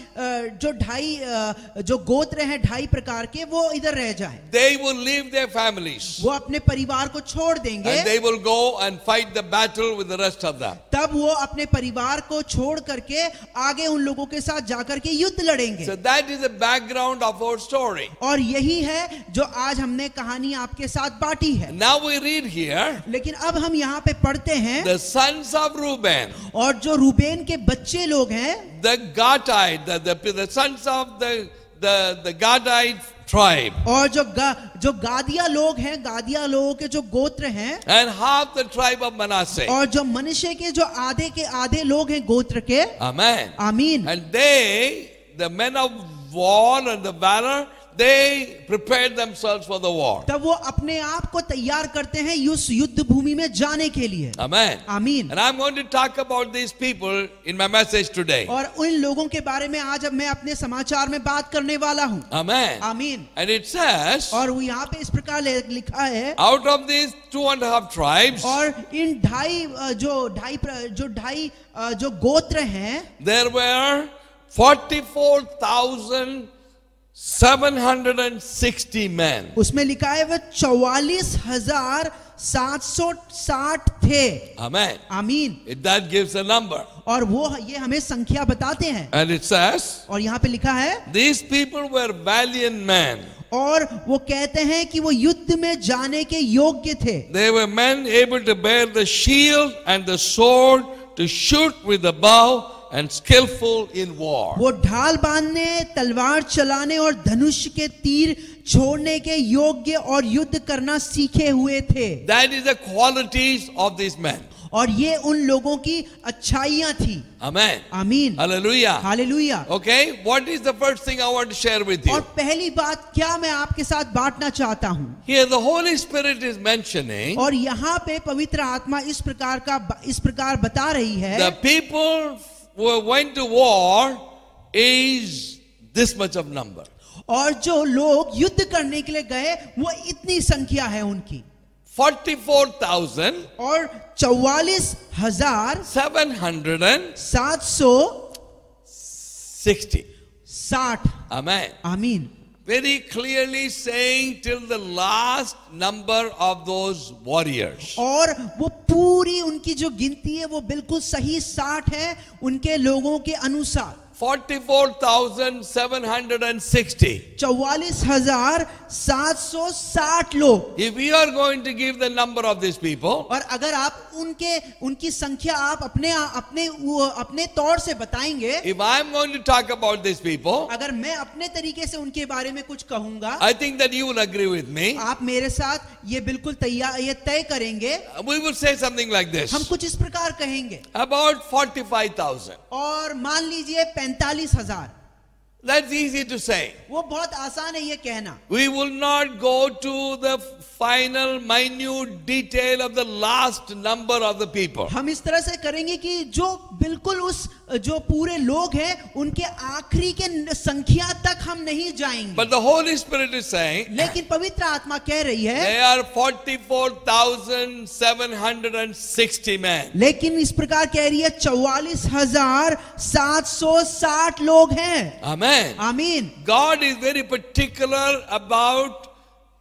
[SPEAKER 5] जो गोत्र हैं 2.5 प्रकार के वो इधर रह जाएं।
[SPEAKER 4] They will leave their families.
[SPEAKER 5] वो अपने परिवार को छोड़ देंगे।
[SPEAKER 4] And they will go and fight the battle with the rest of them.
[SPEAKER 5] तब वो अपने परिवार को छोड़ करके आगे उन लोगों के साथ जाकर के युद्ध लड़ेंगे।
[SPEAKER 4] So that is the background of our story.
[SPEAKER 5] और यही है जो आज हमने कहानी आपके साथ बांटी है।
[SPEAKER 4] Now we read here,
[SPEAKER 5] लेकिन अब हम यहाँ पे पढ़ते हैं
[SPEAKER 4] the sons of Reuben,
[SPEAKER 5] और जो रूबेन के बच्चे लोग हैं,
[SPEAKER 4] the Gadite, the sons of the Gadite tribe,
[SPEAKER 5] और जो गादिया लोग हैं, गादिया लोगों के जो गोत्र हैं,
[SPEAKER 4] and half the tribe of Manasseh.
[SPEAKER 5] और जो मनुष्य के जो आधे के आधे लोग हैं गोत्र के।
[SPEAKER 4] Amen.
[SPEAKER 5] आमीन।
[SPEAKER 4] And they, the men of war and the valor, they prepared themselves for the war.
[SPEAKER 5] तब वो अपने आप को तैयार करते हैं उस युद्ध भूमि में जाने के लिए.
[SPEAKER 4] Amen.
[SPEAKER 5] आमीन.
[SPEAKER 4] And I'm going to talk about these people in my message today.
[SPEAKER 5] और उन लोगों के बारे में आज अब मैं अपने समाचार में बात करने वाला हूँ.
[SPEAKER 4] Amen.
[SPEAKER 5] आमीन.
[SPEAKER 4] And it says,
[SPEAKER 5] और वो यहाँ पे इस प्रकार लिखा है,
[SPEAKER 4] out of these 2.5 tribes,
[SPEAKER 5] और इन जो गोत्र हैं,
[SPEAKER 4] there were 44,760 men.
[SPEAKER 5] उसमें लिखा है वह 44,760 थे.
[SPEAKER 4] Amen.
[SPEAKER 5] आमीन.
[SPEAKER 4] That gives a number.
[SPEAKER 5] और वो ये हमें संख्या बताते हैं.
[SPEAKER 4] And it says,
[SPEAKER 5] और यहाँ पे लिखा है,
[SPEAKER 4] these people were valiant men.
[SPEAKER 5] और वो कहते हैं कि वो युद्ध में जाने के योग्य थे.
[SPEAKER 4] They were men able to bear the shield and the sword, to shoot with the bow, and skillful in war.
[SPEAKER 5] वो ढाल बांधने, तलवार चलाने और धनुष के तीर छोड़ने के योग्य और युद्ध करना सीखे हुए थे.
[SPEAKER 4] That is the qualities of these men.
[SPEAKER 5] और ये उन लोगों की अच्छाइयां थी.
[SPEAKER 4] Amen.
[SPEAKER 5] आमीन.
[SPEAKER 4] Hallelujah.
[SPEAKER 5] Hallelujah.
[SPEAKER 4] Okay, what is the first thing I want to share with
[SPEAKER 5] और
[SPEAKER 4] you?
[SPEAKER 5] पहली बात क्या मैं आपके साथ बांटना चाहता हूँ.
[SPEAKER 4] Here the Holy Spirit is mentioning
[SPEAKER 5] और यहाँ पे पवित्र आत्मा इस प्रकार बता रही है,
[SPEAKER 4] the people who went to war is this much of number.
[SPEAKER 5] और जो लोग युद्ध करने के लिए गए वो इतनी संख्या है उनकी.
[SPEAKER 4] 44,000
[SPEAKER 5] और 44,760.
[SPEAKER 4] 760. Amen.
[SPEAKER 5] आमीन.
[SPEAKER 4] Very clearly saying till the last number of those warriors.
[SPEAKER 5] और वो पूरी उनकी जो गिनती है वो बिल्कुल सही 60 है उनके लोगों के अनुसार.
[SPEAKER 4] 44,760.
[SPEAKER 5] 44,760 लोग.
[SPEAKER 4] If we are going to give the number of these people,
[SPEAKER 5] और अगर आप उनकी संख्या आप अपने तौर से बताएंगे,
[SPEAKER 4] if I am going to talk about these people,
[SPEAKER 5] अगर मैं अपने तरीके से उनके बारे में कुछ कहूंगा,
[SPEAKER 4] I think that you will agree with me.
[SPEAKER 5] आप मेरे साथ ये बिल्कुल ये तय करेंगे.
[SPEAKER 4] We will say something like this.
[SPEAKER 5] हम कुछ इस प्रकार कहेंगे,
[SPEAKER 4] About 45,000.
[SPEAKER 5] और मान लीजिए 45,000.
[SPEAKER 4] That's easy to say.
[SPEAKER 5] वो बहुत आसान है ये कहना.
[SPEAKER 4] We will not go to the final minute detail of the last number of the people.
[SPEAKER 5] हम इस तरह से करेंगे कि जो बिल्कुल उस जो पूरे लोग हैं उनके आखिरी के संख्या तक हम नहीं जाएंगे.
[SPEAKER 4] But the Holy Spirit is saying,
[SPEAKER 5] लेकिन पवित्र आत्मा कह रही है,
[SPEAKER 4] they are 44,760 men.
[SPEAKER 5] लेकिन इस प्रकार कह रही है 44,760 लोग हैं.
[SPEAKER 4] Amen.
[SPEAKER 5] आमीन.
[SPEAKER 4] God is very particular about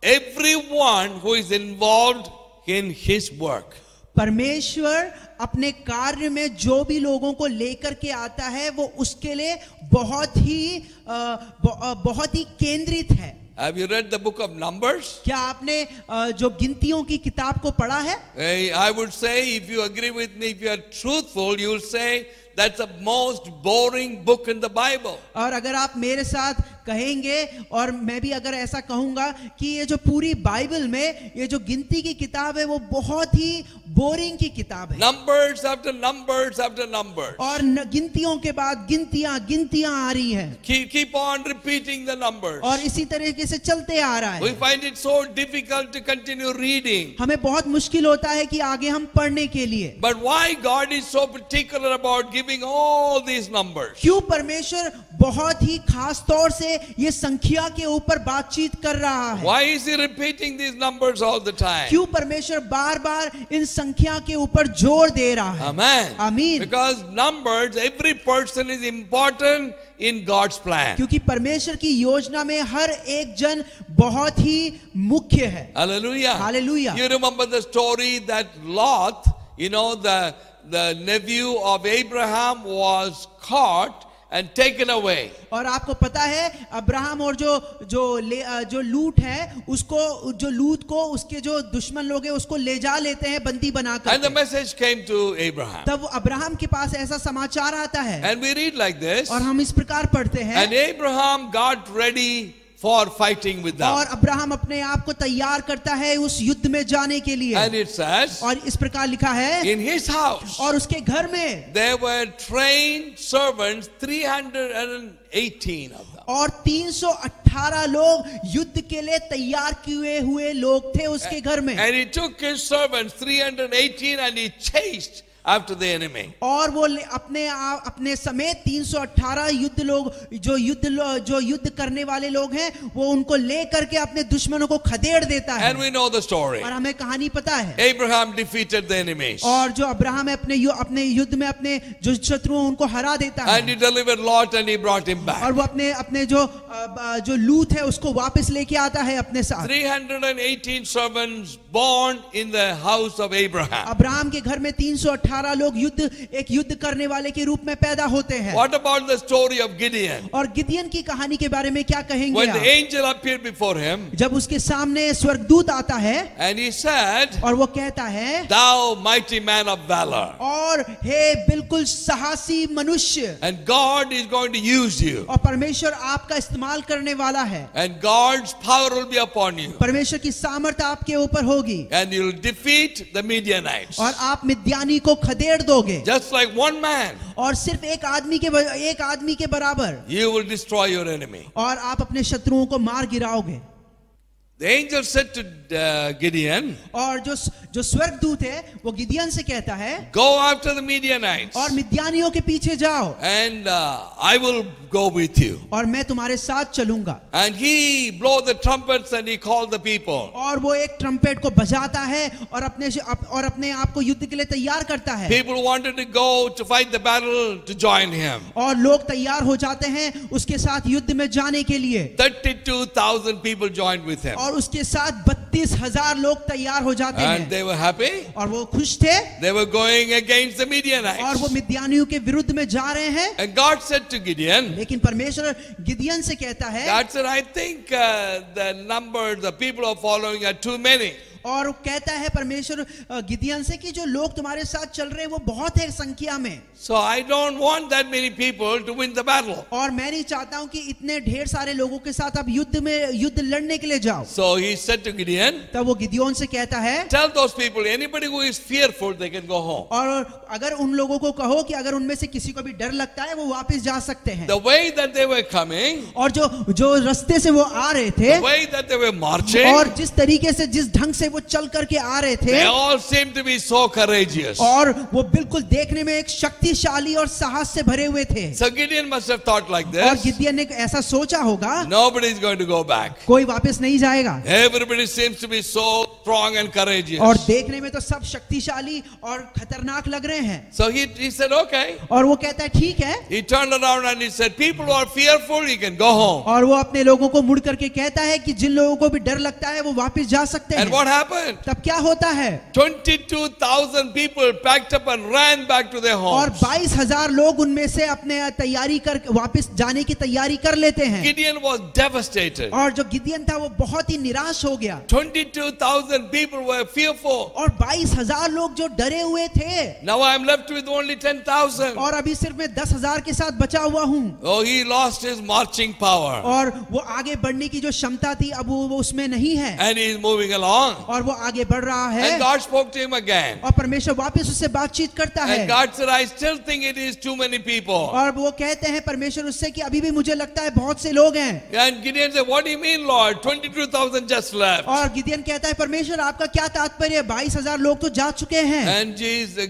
[SPEAKER 4] everyone who is involved in His work.
[SPEAKER 5] परमेश्वर अपने कार्य में जो भी लोगों को लेकर के आता है वो उसके लिए बहुत ही केंद्रित है.
[SPEAKER 4] Have you read the book of Numbers?
[SPEAKER 5] क्या आपने जो गिनतियों की किताब को पढ़ा है?
[SPEAKER 4] I would say, if you agree with me, if you are truthful, you will say that's the most boring book in the Bible.
[SPEAKER 5] और अगर आप मेरे साथ कहेंगे और मैं भी अगर ऐसा कहूंगा कि ये जो पूरी बाइबल में ये जो गिनती की किताब है वो बहुत ही बोरिंग की किताब है.
[SPEAKER 4] Numbers after numbers after numbers.
[SPEAKER 5] और गिनतियों के बाद गिनतियां आ रही हैं.
[SPEAKER 4] Keep on repeating the numbers.
[SPEAKER 5] और इसी तरीके से चलते आ रहा
[SPEAKER 4] We
[SPEAKER 5] है.
[SPEAKER 4] find it so difficult to continue reading.
[SPEAKER 5] हमें बहुत मुश्किल होता है कि आगे हम पढ़ने के लिए.
[SPEAKER 4] But why God is so particular about giving all these numbers?
[SPEAKER 5] क्यों परमेश्वर बहुत ही खास तौर से ये संख्या के ऊपर बातचीत कर रहा है?
[SPEAKER 4] Why is He repeating these numbers all the time?
[SPEAKER 5] क्यों परमेश्वर बार बार इन संख्या के ऊपर जोर दे रहा है?
[SPEAKER 4] Amen.
[SPEAKER 5] आमीन.
[SPEAKER 4] Because numbers, every person is important in God's plan.
[SPEAKER 5] क्योंकि परमेश्वर की योजना में हर एक जन बहुत ही मुख्य है.
[SPEAKER 4] Hallelujah.
[SPEAKER 5] Hallelujah.
[SPEAKER 4] You remember the story that Lot, the nephew of Abraham, was caught and taken away.
[SPEAKER 5] और आपको पता है अब्राहम और जो लूट है उसको जो लूत को उसके जो दुश्मन लोग हैं उसको ले जा लेते हैं बंदी बनाकर.
[SPEAKER 4] And the message came to Abraham.
[SPEAKER 5] तब अब्राहम के पास ऐसा समाचार आता है.
[SPEAKER 4] And we read like this.
[SPEAKER 5] और हम इस प्रकार पढ़ते हैं,
[SPEAKER 4] And Abraham got ready for fighting with them.
[SPEAKER 5] और अब्राहम अपने आप को तैयार करता है उस युद्ध में जाने के लिए।
[SPEAKER 4] And it says,
[SPEAKER 5] और इस प्रकार लिखा है,
[SPEAKER 4] in his house
[SPEAKER 5] और उसके घर में
[SPEAKER 4] there were trained servants, 318 of them.
[SPEAKER 5] और 318 लोग युद्ध के लिए तैयार किए हुए लोग थे उसके घर में।
[SPEAKER 4] And he took his servants, 318, and he chased after the enemy.
[SPEAKER 5] और वो अपने समेत 318 जो युद्ध करने वाले लोग हैं, वो उनको ले करके अपने दुश्मनों को खदेड़ देता है।
[SPEAKER 4] And we know the story.
[SPEAKER 5] और हमें कहानी पता है।
[SPEAKER 4] Abraham defeated the enemies.
[SPEAKER 5] और जो अब्राहम है अपने युद्ध में अपने जो शत्रुओं उनको हरा देता है।
[SPEAKER 4] And he delivered Lot and he brought him back.
[SPEAKER 5] और वो अपने जो लूत है उसको वापस लेके आता है अपने साथ।
[SPEAKER 4] 318 servants born in the house of Abraham.
[SPEAKER 5] Abraham के घर में 318 लोग एक युद्ध करने वाले के रूप में पैदा होते हैं।
[SPEAKER 4] What about the story of Gideon?
[SPEAKER 5] और गिदियन की कहानी के बारे में क्या कहेंगे
[SPEAKER 4] When the
[SPEAKER 5] आप?
[SPEAKER 4] angel appeared before him,
[SPEAKER 5] जब उसके सामने स्वर्गदूत आता है
[SPEAKER 4] and he said,
[SPEAKER 5] और वो कहता है,
[SPEAKER 4] "Thou mighty man of valor,
[SPEAKER 5] और हे बिल्कुल साहसी मनुष्य,
[SPEAKER 4] and God is going to use you,
[SPEAKER 5] और परमेश्वर आपका इस्तेमाल करने वाला है,
[SPEAKER 4] and God's power will be upon you,
[SPEAKER 5] परमेश्वर की सामर्थ्य आपके ऊपर होगी,
[SPEAKER 4] and you'll defeat the Midianites."
[SPEAKER 5] और आप मिद्यानी को खदेड़ दोगे,
[SPEAKER 4] Just like one man,
[SPEAKER 5] और सिर्फ एक आदमी के बराबर,
[SPEAKER 4] you will destroy your enemy.
[SPEAKER 5] और आप अपने शत्रुओं को मार गिराओगे।
[SPEAKER 4] The angel said to Gideon,
[SPEAKER 5] और जो स्वर्गदूत है वो गिदियन से कहता है,
[SPEAKER 4] "Go after the Midianites,
[SPEAKER 5] और मिद्यानियों के पीछे जाओ,
[SPEAKER 4] and I will go with you."
[SPEAKER 5] और मैं तुम्हारे साथ चलूंगा।
[SPEAKER 4] And he blew the trumpets and he called the people.
[SPEAKER 5] और वो एक ट्रम्पेट को बजाता है और अपने आप को युद्ध के लिए तैयार करता है।
[SPEAKER 4] People wanted to go to fight the battle to join him.
[SPEAKER 5] और लोग तैयार हो जाते हैं उसके साथ युद्ध में जाने के लिए।
[SPEAKER 4] 32,000 people joined with him.
[SPEAKER 5] और उसके साथ 32,000 लोग तैयार हो जाते
[SPEAKER 4] And
[SPEAKER 5] हैं।
[SPEAKER 4] they were happy.
[SPEAKER 5] और वो खुश थे।
[SPEAKER 4] They were going against the
[SPEAKER 5] और वो
[SPEAKER 4] Midianites.
[SPEAKER 5] मिद्यानियों के विरुद्ध में जा रहे हैं।
[SPEAKER 4] And God said to Gideon,
[SPEAKER 5] लेकिन परमेश्वर गिदियन से कहता है,
[SPEAKER 4] God said, "I think the people are following are too many.
[SPEAKER 5] और कहता है परमेश्वर गिदियन से कि जो लोग तुम्हारे साथ चल रहे हैं वो बहुत है संख्या में।
[SPEAKER 4] So I don't want that many people to win the battle."
[SPEAKER 5] और मैं नहीं चाहता हूं कि इतने ढेर सारे लोगों के साथ आप युद्ध लड़ने के लिए जाओ।
[SPEAKER 4] So he said to Gideon,
[SPEAKER 5] तब वो गिदियोन से कहता है,
[SPEAKER 4] "Tell those people, anybody who is fearful, they can go home."
[SPEAKER 5] और अगर उन लोगों को कहो कि अगर उनमें से किसी को भी डर लगता है वो वापस जा सकते हैं।
[SPEAKER 4] The way that they were coming,
[SPEAKER 5] और जो रास्ते से वो आ रहे थे,
[SPEAKER 4] the way that they were marching,
[SPEAKER 5] और जिस तरीके से जिस ढंग से वो चल करके आ रहे थे,
[SPEAKER 4] they all seemed to be so courageous.
[SPEAKER 5] और वो बिल्कुल देखने में एक शक्तिशाली और साहस से भरे हुए थे।
[SPEAKER 4] So Gideon must have thought like
[SPEAKER 5] और
[SPEAKER 4] this,
[SPEAKER 5] गिदियन ने ऐसा सोचा होगा,
[SPEAKER 4] nobody is going to go back.
[SPEAKER 5] कोई वापस नहीं जाएगा।
[SPEAKER 4] Everybody seems to be so strong and courageous.
[SPEAKER 5] और देखने में तो सब शक्तिशाली और खतरनाक लग रहे हैं।
[SPEAKER 4] So he said, "Okay."
[SPEAKER 5] और वो कहता है ठीक है।
[SPEAKER 4] He turned around and he said, "People who are fearful, you can go home."
[SPEAKER 5] और वो अपने लोगों को मुड़ करके कहता है कि जिन लोगों को भी डर लगता है वो वापस जा सकते
[SPEAKER 4] And
[SPEAKER 5] हैं।
[SPEAKER 4] what happened?
[SPEAKER 5] तब क्या होता है?
[SPEAKER 4] 22,000 people packed up and ran back to their
[SPEAKER 5] और
[SPEAKER 4] homes.
[SPEAKER 5] 22,000 लोग उनमें से अपने तैयारी कर वापस जाने की तैयारी कर लेते हैं।
[SPEAKER 4] Gideon was devastated.
[SPEAKER 5] और जो गिदियन था वो बहुत ही निराश हो गया।
[SPEAKER 4] 22,000 people were fearful.
[SPEAKER 5] और 22,000 लोग जो डरे हुए थे,
[SPEAKER 4] Now I am left with only 10,000.
[SPEAKER 5] और अभी सिर्फ मैं 10,000 के साथ बचा हुआ हूँ।
[SPEAKER 4] Oh, he lost his marching power.
[SPEAKER 5] और वो आगे बढ़ने की जो क्षमता थी अब वो उसमें नहीं है।
[SPEAKER 4] And he is moving along.
[SPEAKER 5] और वो आगे बढ़ रहा है।
[SPEAKER 4] And God spoke to him again.
[SPEAKER 5] और परमेश्वर वापस उससे बातचीत करता है।
[SPEAKER 4] And God said, "I still think it is too many people."
[SPEAKER 5] और वो कहते हैं परमेश्वर उससे कि अभी भी मुझे लगता है बहुत से लोग हैं।
[SPEAKER 4] And Gideon said, "What do you mean, Lord? 22,000 just left."
[SPEAKER 5] और गिदियन कहता है परमेश्वर आपका क्या तात्पर्य है? 22,000 लोग तो जा चुके हैं।
[SPEAKER 4] And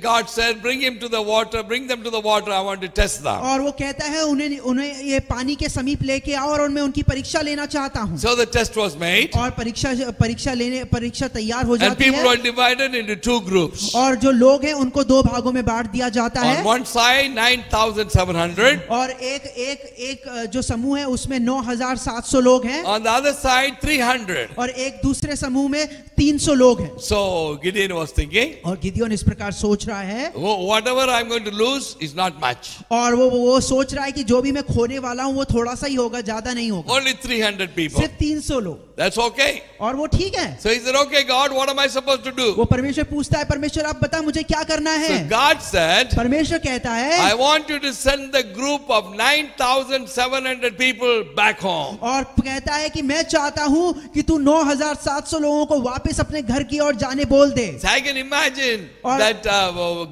[SPEAKER 4] God said, "Bring him to the water. Bring them to the water. I want to test them."
[SPEAKER 5] और वो कहता है उन्हें ये पानी के समीप लेके आओ और मैं उनकी परीक्षा लेना चाहता हूँ।
[SPEAKER 4] So the test was made.
[SPEAKER 5] और परीक्षा तैयार हो
[SPEAKER 4] And
[SPEAKER 5] जाती
[SPEAKER 4] people
[SPEAKER 5] है।
[SPEAKER 4] were divided into two groups.
[SPEAKER 5] और जो लोग हैं उनको दो भागों में बांट दिया जाता
[SPEAKER 4] On
[SPEAKER 5] है।
[SPEAKER 4] one side, 9,700.
[SPEAKER 5] और एक जो समूह है उसमें 9,700 लोग हैं।
[SPEAKER 4] On the other side, 300.
[SPEAKER 5] और एक दूसरे समूह में 300 लोग हैं।
[SPEAKER 4] So Gideon was thinking,
[SPEAKER 5] और गिदियोन इस प्रकार सोच रहा है,
[SPEAKER 4] whatever I'm going to lose is not much.
[SPEAKER 5] और वो सोच रहा है कि जो भी मैं खोने वाला हूँ वो थोड़ा सा ही होगा, ज्यादा नहीं होगा।
[SPEAKER 4] Only 300 people.
[SPEAKER 5] सिर्फ 300 लोग।
[SPEAKER 4] That's okay.
[SPEAKER 5] और वो ठीक है.
[SPEAKER 4] So he said, okay, God, what am I supposed to do?
[SPEAKER 5] वो परमेश्वर पूछता है, परमेश्वर आप बता मुझे क्या करना है.
[SPEAKER 4] So God said,
[SPEAKER 5] परमेश्वर कहता है,
[SPEAKER 4] I want you to send the group of 9,700 people back home.
[SPEAKER 5] और कहता है कि मैं चाहता हूं कि तू 9,700 लोगों को वापस अपने घर की ओर जाने बोल दे.
[SPEAKER 4] So I can imagine
[SPEAKER 5] और-
[SPEAKER 4] that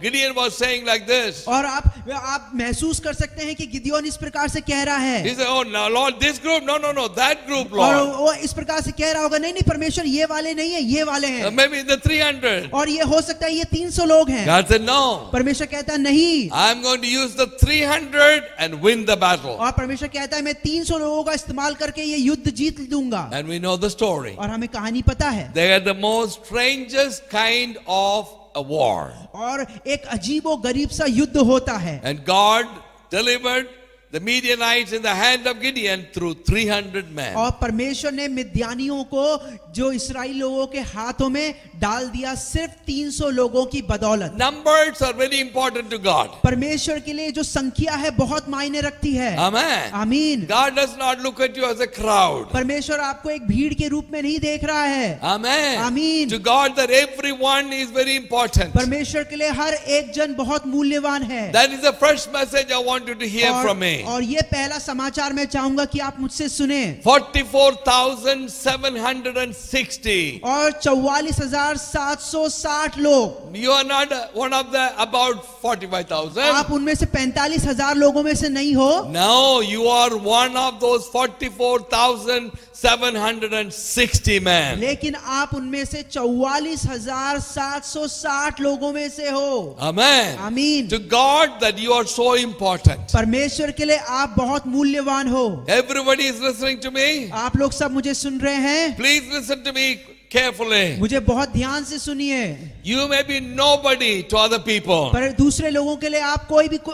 [SPEAKER 4] Gideon was saying like this.
[SPEAKER 5] और आप महसूस कर सकते हैं कि गिदयोन इस प्रकार से कह रहा है.
[SPEAKER 4] He said, oh, no, Lord, this group? No, that group,
[SPEAKER 5] और
[SPEAKER 4] Lord.
[SPEAKER 5] वो इस प्रकार से कह रहा होगा, नहीं नहीं परमेश्वर ये वाले नहीं है, ये वाले हैं.
[SPEAKER 4] Maybe the 300.
[SPEAKER 5] और ये हो सकता है ये 300 लोग हैं.
[SPEAKER 4] God said, no.
[SPEAKER 5] परमेश्वर कहता है नहीं.
[SPEAKER 4] I'm going to use the 300 and win the battle.
[SPEAKER 5] और परमेश्वर कहता है मैं 300 लोगों का इस्तेमाल करके ये युद्ध जीत लूंगा.
[SPEAKER 4] And we know the story.
[SPEAKER 5] और हमें कहानी पता है.
[SPEAKER 4] They had the most strangest kind of a war.
[SPEAKER 5] और एक अजीबो गरीब सा युद्ध होता है.
[SPEAKER 4] And God delivered the Midianites in the hand of Gideon through 300 men.
[SPEAKER 5] और परमेश्वर ने मिद्यानियों को जो इस्राएल लोगों के हाथों में डाल दिया सिर्फ 300 लोगों की बदौलत.
[SPEAKER 4] Numbers are very important to God.
[SPEAKER 5] परमेश्वर के लिए जो संख्या है बहुत मायने रखती है.
[SPEAKER 4] Amen.
[SPEAKER 5] आमीन.
[SPEAKER 4] God does not look at you as a crowd.
[SPEAKER 5] परमेश्वर आपको एक भीड़ के रूप में नहीं देख रहा है.
[SPEAKER 4] Amen.
[SPEAKER 5] आमीन.
[SPEAKER 4] To God, that everyone is very important.
[SPEAKER 5] परमेश्वर के लिए हर एक जन बहुत मूल्यवान है.
[SPEAKER 4] That is the first message I want you to hear from me.
[SPEAKER 5] और ये पहला समाचार मैं चाहूंगा कि आप मुझसे सुने.
[SPEAKER 4] 44,760.
[SPEAKER 5] और 44,760 लोग.
[SPEAKER 4] You are not one of the about 45,000.
[SPEAKER 5] आप उनमें से 45,000 लोगों में से नहीं हो.
[SPEAKER 4] No, you are one of those 44,760 men.
[SPEAKER 5] लेकिन आप उनमें से 44,760 लोगों में से हो.
[SPEAKER 4] Amen.
[SPEAKER 5] आमीन.
[SPEAKER 4] To God, that you are so important.
[SPEAKER 5] परमेश्वर के लिए आप बहुत मूल्यवान हो.
[SPEAKER 4] Everybody is listening to me.
[SPEAKER 5] आप लोग सब मुझे सुन रहे हैं.
[SPEAKER 4] Please listen to me carefully.
[SPEAKER 5] मुझे बहुत ध्यान से सुनिए.
[SPEAKER 4] You may be nobody to other people.
[SPEAKER 5] पर दूसरे लोगों के लिए आप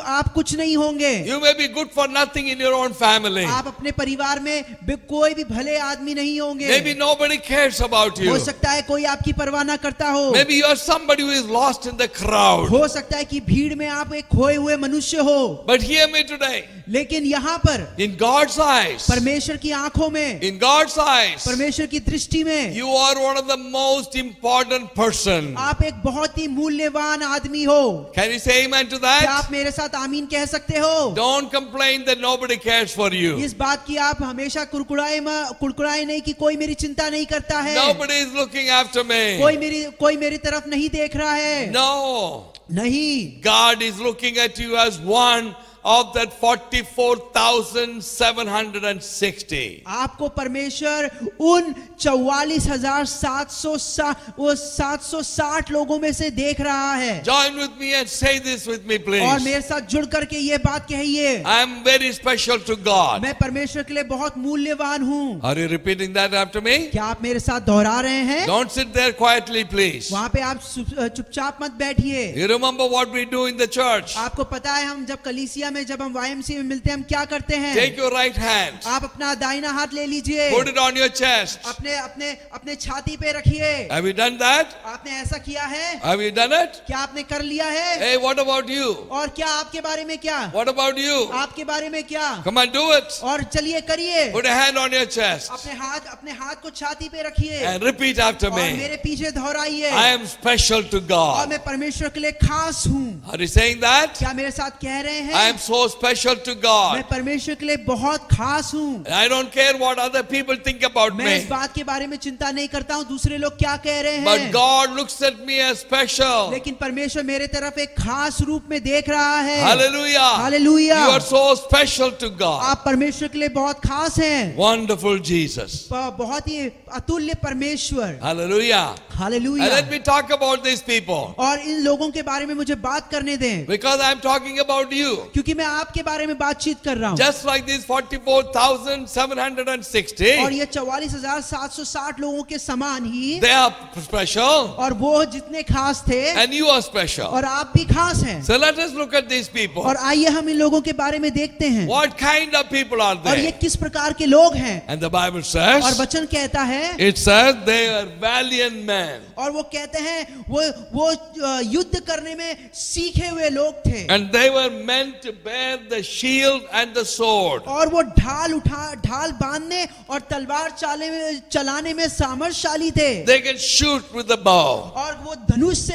[SPEAKER 5] आप कुछ नहीं होंगे.
[SPEAKER 4] You may be good for nothing in your own family.
[SPEAKER 5] आप अपने परिवार में कोई भी भले आदमी नहीं होंगे.
[SPEAKER 4] Maybe nobody cares about you.
[SPEAKER 5] हो सकता है कोई आपकी परवाह ना करता हो.
[SPEAKER 4] Maybe you are somebody who is lost in the crowd.
[SPEAKER 5] हो सकता है कि भीड़ में आप एक खोए हुए मनुष्य हो.
[SPEAKER 4] But hear me today.
[SPEAKER 5] लेकिन यहाँ पर
[SPEAKER 4] In God's eyes,
[SPEAKER 5] परमेश्वर की आंखों में,
[SPEAKER 4] in God's eyes,
[SPEAKER 5] परमेश्वर की दृष्टि में
[SPEAKER 4] you are one of the most important person.
[SPEAKER 5] आप एक बहुत ही मूल्यवान आदमी हो.
[SPEAKER 4] Can you say amen to
[SPEAKER 5] क्या
[SPEAKER 4] that?
[SPEAKER 5] आप मेरे साथ आमीन कह सकते हो?
[SPEAKER 4] Don't complain that nobody cares for you.
[SPEAKER 5] इस बात की आप हमेशा कुड़कुड़ाए नहीं कि कोई मेरी चिंता नहीं करता है.
[SPEAKER 4] Nobody is looking after me.
[SPEAKER 5] कोई मेरी तरफ नहीं देख रहा है.
[SPEAKER 4] No.
[SPEAKER 5] नहीं.
[SPEAKER 4] God is looking at you as one of that 44,760.
[SPEAKER 5] आपको परमेश्वर उन 44,760 लोगों में से देख रहा है.
[SPEAKER 4] Join with me and say this with me,
[SPEAKER 5] और
[SPEAKER 4] please.
[SPEAKER 5] मेरे साथ जुड़ करके ये बात कहिए.
[SPEAKER 4] I am very special to God.
[SPEAKER 5] मैं परमेश्वर के लिए बहुत मूल्यवान हूँ.
[SPEAKER 4] Are you repeating that after me?
[SPEAKER 5] क्या आप मेरे साथ दोहरा रहे हैं?
[SPEAKER 4] Don't sit there quietly, please.
[SPEAKER 5] वहाँ पे आप चुपचाप मत बैठिए.
[SPEAKER 4] You remember what we do in the church?
[SPEAKER 5] आपको पता है हम जब कलीसिया में जब हम YMCA में मिलते हैं हम क्या करते हैं?
[SPEAKER 4] Take your right hand.
[SPEAKER 5] आप अपना दाहिना हाथ ले लीजिए.
[SPEAKER 4] Put it on your chest.
[SPEAKER 5] अपने छाती पे रखिए.
[SPEAKER 4] Have you done that?
[SPEAKER 5] आपने ऐसा किया है?
[SPEAKER 4] Have you done it?
[SPEAKER 5] क्या आपने कर लिया है?
[SPEAKER 4] Hey, what about you?
[SPEAKER 5] और क्या आपके बारे में क्या?
[SPEAKER 4] What about you?
[SPEAKER 5] आपके बारे में क्या?
[SPEAKER 4] Come on, do it.
[SPEAKER 5] और चलिए करिए.
[SPEAKER 4] Put a hand on your chest
[SPEAKER 5] अपने हाथ को छाती पे रखिए.
[SPEAKER 4] and repeat after
[SPEAKER 5] और
[SPEAKER 4] me.
[SPEAKER 5] मेरे पीछे दोहराइए.
[SPEAKER 4] I am special to
[SPEAKER 5] और
[SPEAKER 4] God.
[SPEAKER 5] मैं परमेश्वर के लिए खास हूँ.
[SPEAKER 4] Are you saying that?
[SPEAKER 5] क्या मेरे साथ कह रहे हैं?
[SPEAKER 4] I am so special to
[SPEAKER 5] मैं
[SPEAKER 4] God.
[SPEAKER 5] परमेश्वर के लिए बहुत खास हूँ.
[SPEAKER 4] I don't care what other people think about
[SPEAKER 5] मैं
[SPEAKER 4] me.
[SPEAKER 5] इस बात के बारे में चिंता नहीं करता हूँ दूसरे लोग क्या कह रहे
[SPEAKER 4] But
[SPEAKER 5] हैं.
[SPEAKER 4] God looks at me as special.
[SPEAKER 5] लेकिन परमेश्वर मेरे तरफ एक खास रूप में देख रहा है.
[SPEAKER 4] Hallelujah.
[SPEAKER 5] Hallelujah.
[SPEAKER 4] You are so special to God.
[SPEAKER 5] आप परमेश्वर के लिए बहुत खास हैं.
[SPEAKER 4] Wonderful Jesus.
[SPEAKER 5] बहुत ही अतुल्य परमेश्वर.
[SPEAKER 4] Hallelujah. And
[SPEAKER 5] hallelujah.
[SPEAKER 4] let me talk about these people.
[SPEAKER 5] और इन लोगों के बारे में मुझे बात करने दें.
[SPEAKER 4] Because I am talking about you.
[SPEAKER 5] क्योंकि मैं आपके बारे में बातचीत कर रहा हूँ.
[SPEAKER 4] Just like these 44,760.
[SPEAKER 5] और ये 44,760 लोगों के समान ही.
[SPEAKER 4] They are special.
[SPEAKER 5] और वो जितने खास थे.
[SPEAKER 4] And you are special.
[SPEAKER 5] और आप भी खास हैं.
[SPEAKER 4] So let us look at these people.
[SPEAKER 5] और आइए हम इन लोगों के बारे में देखते हैं.
[SPEAKER 4] What kind of people are
[SPEAKER 5] और ये
[SPEAKER 4] they?
[SPEAKER 5] किस प्रकार के लोग हैं.
[SPEAKER 4] And the Bible
[SPEAKER 5] और
[SPEAKER 4] says,
[SPEAKER 5] वचन कहता है.
[SPEAKER 4] it says they are valiant men.
[SPEAKER 5] और वो कहते हैं वो युद्ध करने में सीखे हुए लोग थे.
[SPEAKER 4] And they were meant bear the shield and the sword.
[SPEAKER 5] और वो ढाल बांधने और तलवार चलाने में सामर्थशाली थे।
[SPEAKER 4] They can shoot with the bow.
[SPEAKER 5] और वो धनुष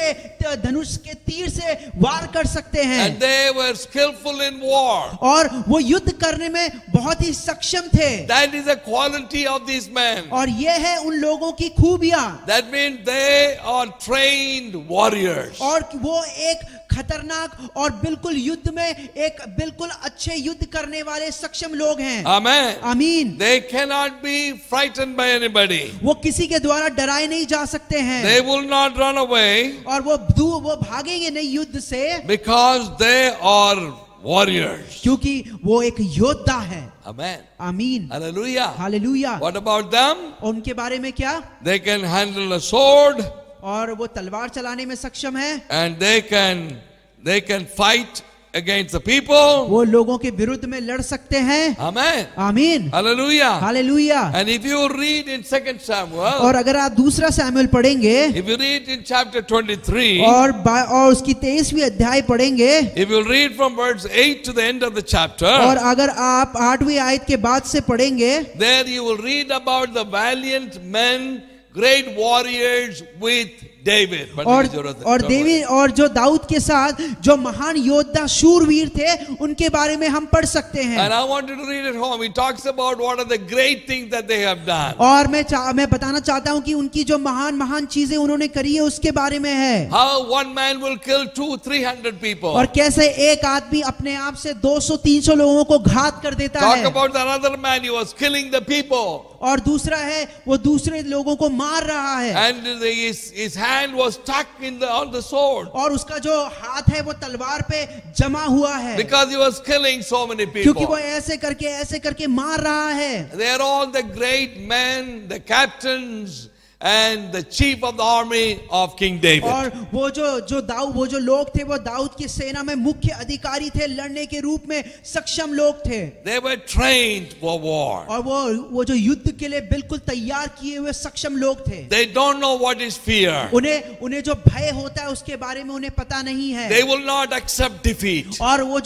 [SPEAKER 5] के तीर से वार कर सकते हैं।
[SPEAKER 4] And they were skillful in war.
[SPEAKER 5] और वो युद्ध करने में बहुत ही सक्षम थे।
[SPEAKER 4] That is the quality of these men.
[SPEAKER 5] और ये है उन लोगों की खूबियां।
[SPEAKER 4] That means they are trained warriors.
[SPEAKER 5] और वो एक खतरनाक और बिल्कुल युद्ध में एक बिल्कुल अच्छे युद्ध करने वाले सक्षम लोग हैं।
[SPEAKER 4] Amen.
[SPEAKER 5] आमीन।
[SPEAKER 4] They cannot be frightened by anybody.
[SPEAKER 5] वो किसी के द्वारा डराए नहीं जा सकते हैं।
[SPEAKER 4] They will not run away
[SPEAKER 5] और वो भागेंगे नहीं युद्ध से,
[SPEAKER 4] because they are warriors.
[SPEAKER 5] क्योंकि वो एक योद्धा है।
[SPEAKER 4] Amen.
[SPEAKER 5] आमीन।
[SPEAKER 4] Hallelujah.
[SPEAKER 5] Hallelujah.
[SPEAKER 4] What about them?
[SPEAKER 5] उनके बारे में क्या?
[SPEAKER 4] They can handle a sword
[SPEAKER 5] और वो तलवार चलाने में सक्षम है।
[SPEAKER 4] and they can fight against the people.
[SPEAKER 5] वो लोगों के विरुद्ध में लड़ सकते हैं।
[SPEAKER 4] Amen.
[SPEAKER 5] आमीन।
[SPEAKER 4] Hallelujah.
[SPEAKER 5] Hallelujah.
[SPEAKER 4] And if you read in 2 Samuel,
[SPEAKER 5] और अगर आप दूसरा सैमुएल पढ़ेंगे
[SPEAKER 4] if you read in chapter 23,
[SPEAKER 5] और उसकी 23वीं अध्याय पढ़ेंगे,
[SPEAKER 4] if you read from verse 8 to the end of the chapter,
[SPEAKER 5] और अगर आप 8वीं आयत के बाद से पढ़ेंगे,
[SPEAKER 4] there you will read about the valiant men, great warriors with David.
[SPEAKER 5] और जो दाऊद के साथ जो महान योद्धा शूरवीर थे उनके बारे में हम पढ़ सकते हैं।
[SPEAKER 4] And I want you to read at home. He talks about what are the great things that they have done.
[SPEAKER 5] और मैं बताना चाहता हूं कि उनकी जो महान चीजें उन्होंने करी है उसके बारे में है।
[SPEAKER 4] How one man will kill 200-300 people.
[SPEAKER 5] और कैसे एक आदमी अपने आप से 200-300 लोगों को घात कर देता
[SPEAKER 4] Talk
[SPEAKER 5] है।
[SPEAKER 4] about another man, he was killing the people.
[SPEAKER 5] और दूसरा है वो दूसरे लोगों को मार रहा है।
[SPEAKER 4] And his hand was stuck on the sword.
[SPEAKER 5] और उसका जो हाथ है वो तलवार पे जमा हुआ है।
[SPEAKER 4] Because he was killing so many
[SPEAKER 5] क्योंकि
[SPEAKER 4] people.
[SPEAKER 5] वो ऐसे करके मार रहा है।
[SPEAKER 4] They are all the great men, the captains, and the chief of the army of King David.
[SPEAKER 5] और वो जो लोग थे वो दाऊद की सेना में मुख्य अधिकारी थे, लड़ने के रूप में सक्षम लोग थे।
[SPEAKER 4] They were trained for war.
[SPEAKER 5] और वो जो युद्ध के लिए बिल्कुल तैयार किए हुए सक्षम लोग थे।
[SPEAKER 4] They don't know what is fear.
[SPEAKER 5] उन्हें जो भय होता है उसके बारे में उन्हें पता नहीं है।
[SPEAKER 4] They will not accept defeat.
[SPEAKER 5] और वो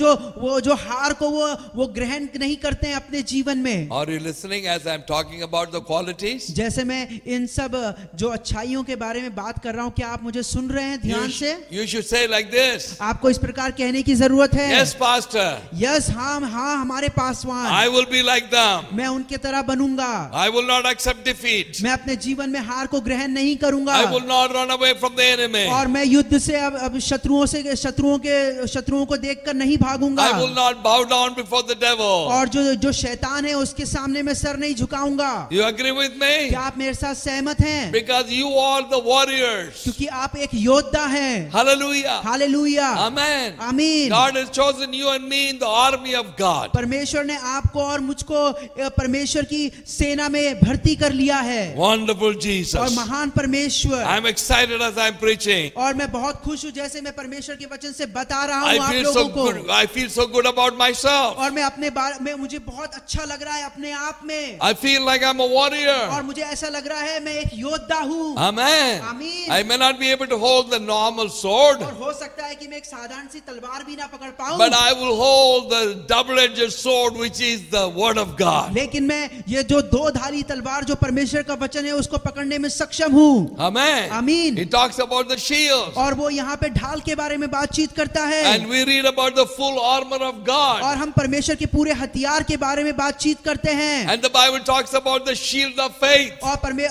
[SPEAKER 5] जो हार को वो ग्रहण नहीं करते हैं अपने जीवन में।
[SPEAKER 4] Are you listening as I'm talking about the qualities?
[SPEAKER 5] जैसे मैं इन सब जो अच्छाइयों के बारे में बात कर रहा हूं, क्या आप मुझे सुन रहे हैं ध्यान से?
[SPEAKER 4] You should say like this.
[SPEAKER 5] आपको इस प्रकार कहने की जरूरत है।
[SPEAKER 4] Yes, pastor.
[SPEAKER 5] यस, हाँ हमारे Paswan.
[SPEAKER 4] I will be like them.
[SPEAKER 5] मैं उनके तरह बनूंगा।
[SPEAKER 4] I will not accept defeat.
[SPEAKER 5] मैं अपने जीवन में हार को ग्रहण नहीं करूंगा।
[SPEAKER 4] I will not run away from the enemy.
[SPEAKER 5] और मैं युद्ध से अब शत्रुओं को देखकर नहीं भागूंगा।
[SPEAKER 4] I will not bow down before the devil.
[SPEAKER 5] और जो शैतान है उसके सामने मैं सर नहीं झुकाऊंगा।
[SPEAKER 4] You agree with me?
[SPEAKER 5] क्या आप मेरे साथ सहमत हैं?
[SPEAKER 4] Because you are the warriors.
[SPEAKER 5] क्योंकि आप एक योद्धा हैं।
[SPEAKER 4] Hallelujah.
[SPEAKER 5] हालेलुया।
[SPEAKER 4] Amen.
[SPEAKER 5] आमीन।
[SPEAKER 4] God has chosen you and me in the army of God.
[SPEAKER 5] परमेश्वर ने आपको और मुझको परमेश्वर की सेना में भर्ती कर लिया है।
[SPEAKER 4] Wonderful
[SPEAKER 5] और
[SPEAKER 4] Jesus.
[SPEAKER 5] महान परमेश्वर।
[SPEAKER 4] I'm excited as I'm preaching.
[SPEAKER 5] और मैं बहुत खुश हूँ जैसे मैं परमेश्वर के वचन से बता रहा हूँ
[SPEAKER 4] I
[SPEAKER 5] आप
[SPEAKER 4] feel
[SPEAKER 5] लोगों
[SPEAKER 4] so
[SPEAKER 5] को।
[SPEAKER 4] good. I feel so good about myself.
[SPEAKER 5] और मैं अपने बारे में मुझे बहुत अच्छा लग रहा है अपने आप में।
[SPEAKER 4] I feel like I'm a warrior.
[SPEAKER 5] और मुझे ऐसा लग रहा है मैं एक योद्धा हूँ।
[SPEAKER 4] Amen.
[SPEAKER 5] आमीन।
[SPEAKER 4] I may not be able to hold the normal sword,
[SPEAKER 5] और हो सकता है कि मैं एक साधारण सी तलवार भी ना पकड़ पाऊँ।
[SPEAKER 4] but I will hold the double-edged sword, which is the word of God.
[SPEAKER 5] लेकिन मैं ये जो दो धारी तलवार जो परमेश्वर का वचन है उसको पकड़ने में सक्षम हूँ।
[SPEAKER 4] Amen.
[SPEAKER 5] आमीन।
[SPEAKER 4] He talks about the shield.
[SPEAKER 5] और वो यहाँ पे ढाल के बारे में बातचीत करता है।
[SPEAKER 4] And we read about the full armor of God.
[SPEAKER 5] और हम परमेश्वर के पूरे हथियार के बारे में बातचीत करते हैं।
[SPEAKER 4] And the Bible talks about the shield of faith.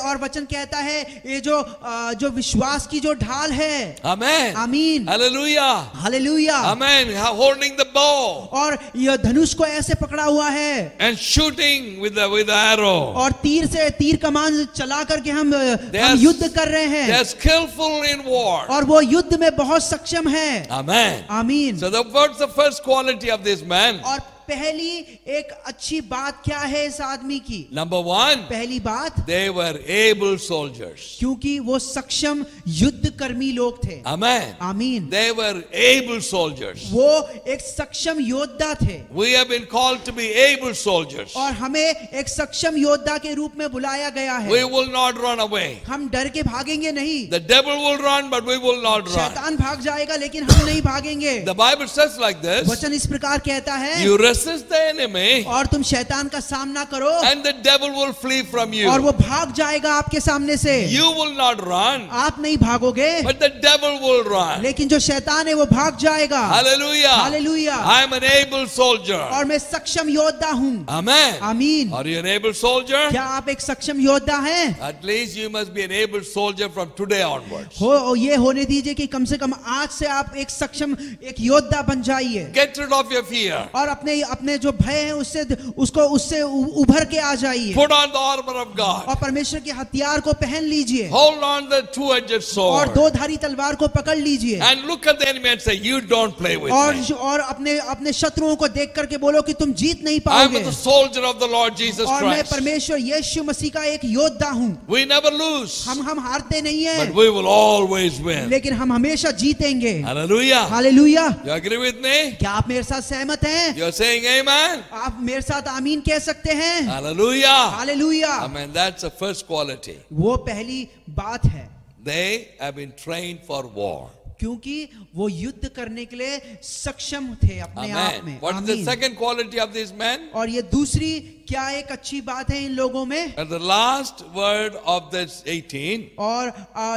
[SPEAKER 5] और वचन कहता है ये जो विश्वास की जो ढाल है।
[SPEAKER 4] Amen.
[SPEAKER 5] आमीन।
[SPEAKER 4] Hallelujah.
[SPEAKER 5] Hallelujah.
[SPEAKER 4] Amen. Holding the bow.
[SPEAKER 5] और यह धनुष को ऐसे पकड़ा हुआ है।
[SPEAKER 4] And shooting with the arrow.
[SPEAKER 5] और तीर कमान चला करके हम
[SPEAKER 4] They
[SPEAKER 5] युद्ध कर रहे हैं।
[SPEAKER 4] are skillful in war.
[SPEAKER 5] और वो युद्ध में बहुत सक्षम है।
[SPEAKER 4] Amen.
[SPEAKER 5] आमीन।
[SPEAKER 4] So what's the first quality of this man?
[SPEAKER 5] और पहली एक अच्छी बात क्या है इस आदमी की?
[SPEAKER 4] Number one,
[SPEAKER 5] पहली बात,
[SPEAKER 4] they were able soldiers.
[SPEAKER 5] क्योंकि वो सक्षम युद्ध कर्मी लोग थे।
[SPEAKER 4] Amen.
[SPEAKER 5] आमीन।
[SPEAKER 4] They were able soldiers.
[SPEAKER 5] वो एक सक्षम योद्धा थे
[SPEAKER 4] We have been called to be able soldiers.
[SPEAKER 5] और हमें एक सक्षम योद्धा के रूप में बुलाया गया
[SPEAKER 4] We
[SPEAKER 5] है।
[SPEAKER 4] will not run away.
[SPEAKER 5] हम डर के भागेंगे नहीं।
[SPEAKER 4] The devil will run, but we will not run.
[SPEAKER 5] शैतान भाग जाएगा लेकिन हम नहीं भागेंगे।
[SPEAKER 4] The Bible says like this,
[SPEAKER 5] वचन इस प्रकार कहता है,
[SPEAKER 4] you resist the enemy
[SPEAKER 5] और तुम शैतान का सामना करो
[SPEAKER 4] and the devil will flee from you.
[SPEAKER 5] और वो भाग जाएगा आपके सामने से।
[SPEAKER 4] You will not run,
[SPEAKER 5] आप नहीं भागोगे
[SPEAKER 4] but the devil will run.
[SPEAKER 5] लेकिन जो शैतान है वो भाग जाएगा।
[SPEAKER 4] Hallelujah.
[SPEAKER 5] Hallelujah.
[SPEAKER 4] I am an able soldier.
[SPEAKER 5] और मैं सक्षम योद्धा हूँ।
[SPEAKER 4] Amen.
[SPEAKER 5] आमीन।
[SPEAKER 4] Are you an able soldier?
[SPEAKER 5] क्या आप एक सक्षम योद्धा हैं?
[SPEAKER 4] At least you must be an able soldier from today onwards.
[SPEAKER 5] हो ये होने दीजिए कि कम से कम आज से आप एक सक्षम एक योद्धा बन जाइए
[SPEAKER 4] Get rid of your fear.
[SPEAKER 5] और अपने अपने जो भय है उससे उभर के आ जाइए
[SPEAKER 4] Put on the armor of God.
[SPEAKER 5] और परमेश्वर के हथियार को पहन लीजिए
[SPEAKER 4] Hold on the two-edged
[SPEAKER 5] और
[SPEAKER 4] sword.
[SPEAKER 5] दो धारी तलवार को पकड़ लीजिए
[SPEAKER 4] And look at the enemy and say, you don't play with me.
[SPEAKER 5] और अपने अपने शत्रुओं को देख करके बोलो कि तुम जीत नहीं
[SPEAKER 4] I am
[SPEAKER 5] पाओगे
[SPEAKER 4] the soldier of the Lord Jesus
[SPEAKER 5] और मैं
[SPEAKER 4] Christ.
[SPEAKER 5] परमेश्वर यीशु मसीह का एक योद्धा हूँ।
[SPEAKER 4] We never lose,
[SPEAKER 5] हम हारते नहीं
[SPEAKER 4] but
[SPEAKER 5] हैं
[SPEAKER 4] we will always win.
[SPEAKER 5] लेकिन हम हमेशा जीतेंगे।
[SPEAKER 4] Hallelujah.
[SPEAKER 5] Hallelujah.
[SPEAKER 4] You agree with me?
[SPEAKER 5] क्या आप मेरे साथ सहमत हैं?
[SPEAKER 4] You're saying amen?
[SPEAKER 5] आप मेरे साथ आमीन कह सकते हैं?
[SPEAKER 4] Hallelujah.
[SPEAKER 5] Hallelujah.
[SPEAKER 4] Amen. That's the first quality.
[SPEAKER 5] वो पहली बात है
[SPEAKER 4] They have been trained for war.
[SPEAKER 5] क्योंकि वो युद्ध करने के लिए सक्षम थे अपने आप
[SPEAKER 4] Amen.
[SPEAKER 5] में।
[SPEAKER 4] What is the
[SPEAKER 5] आमीन।
[SPEAKER 4] second quality of these men?
[SPEAKER 5] और ये दूसरी क्या एक अच्छी बात है इन लोगों में?
[SPEAKER 4] And the last word of this 18,
[SPEAKER 5] और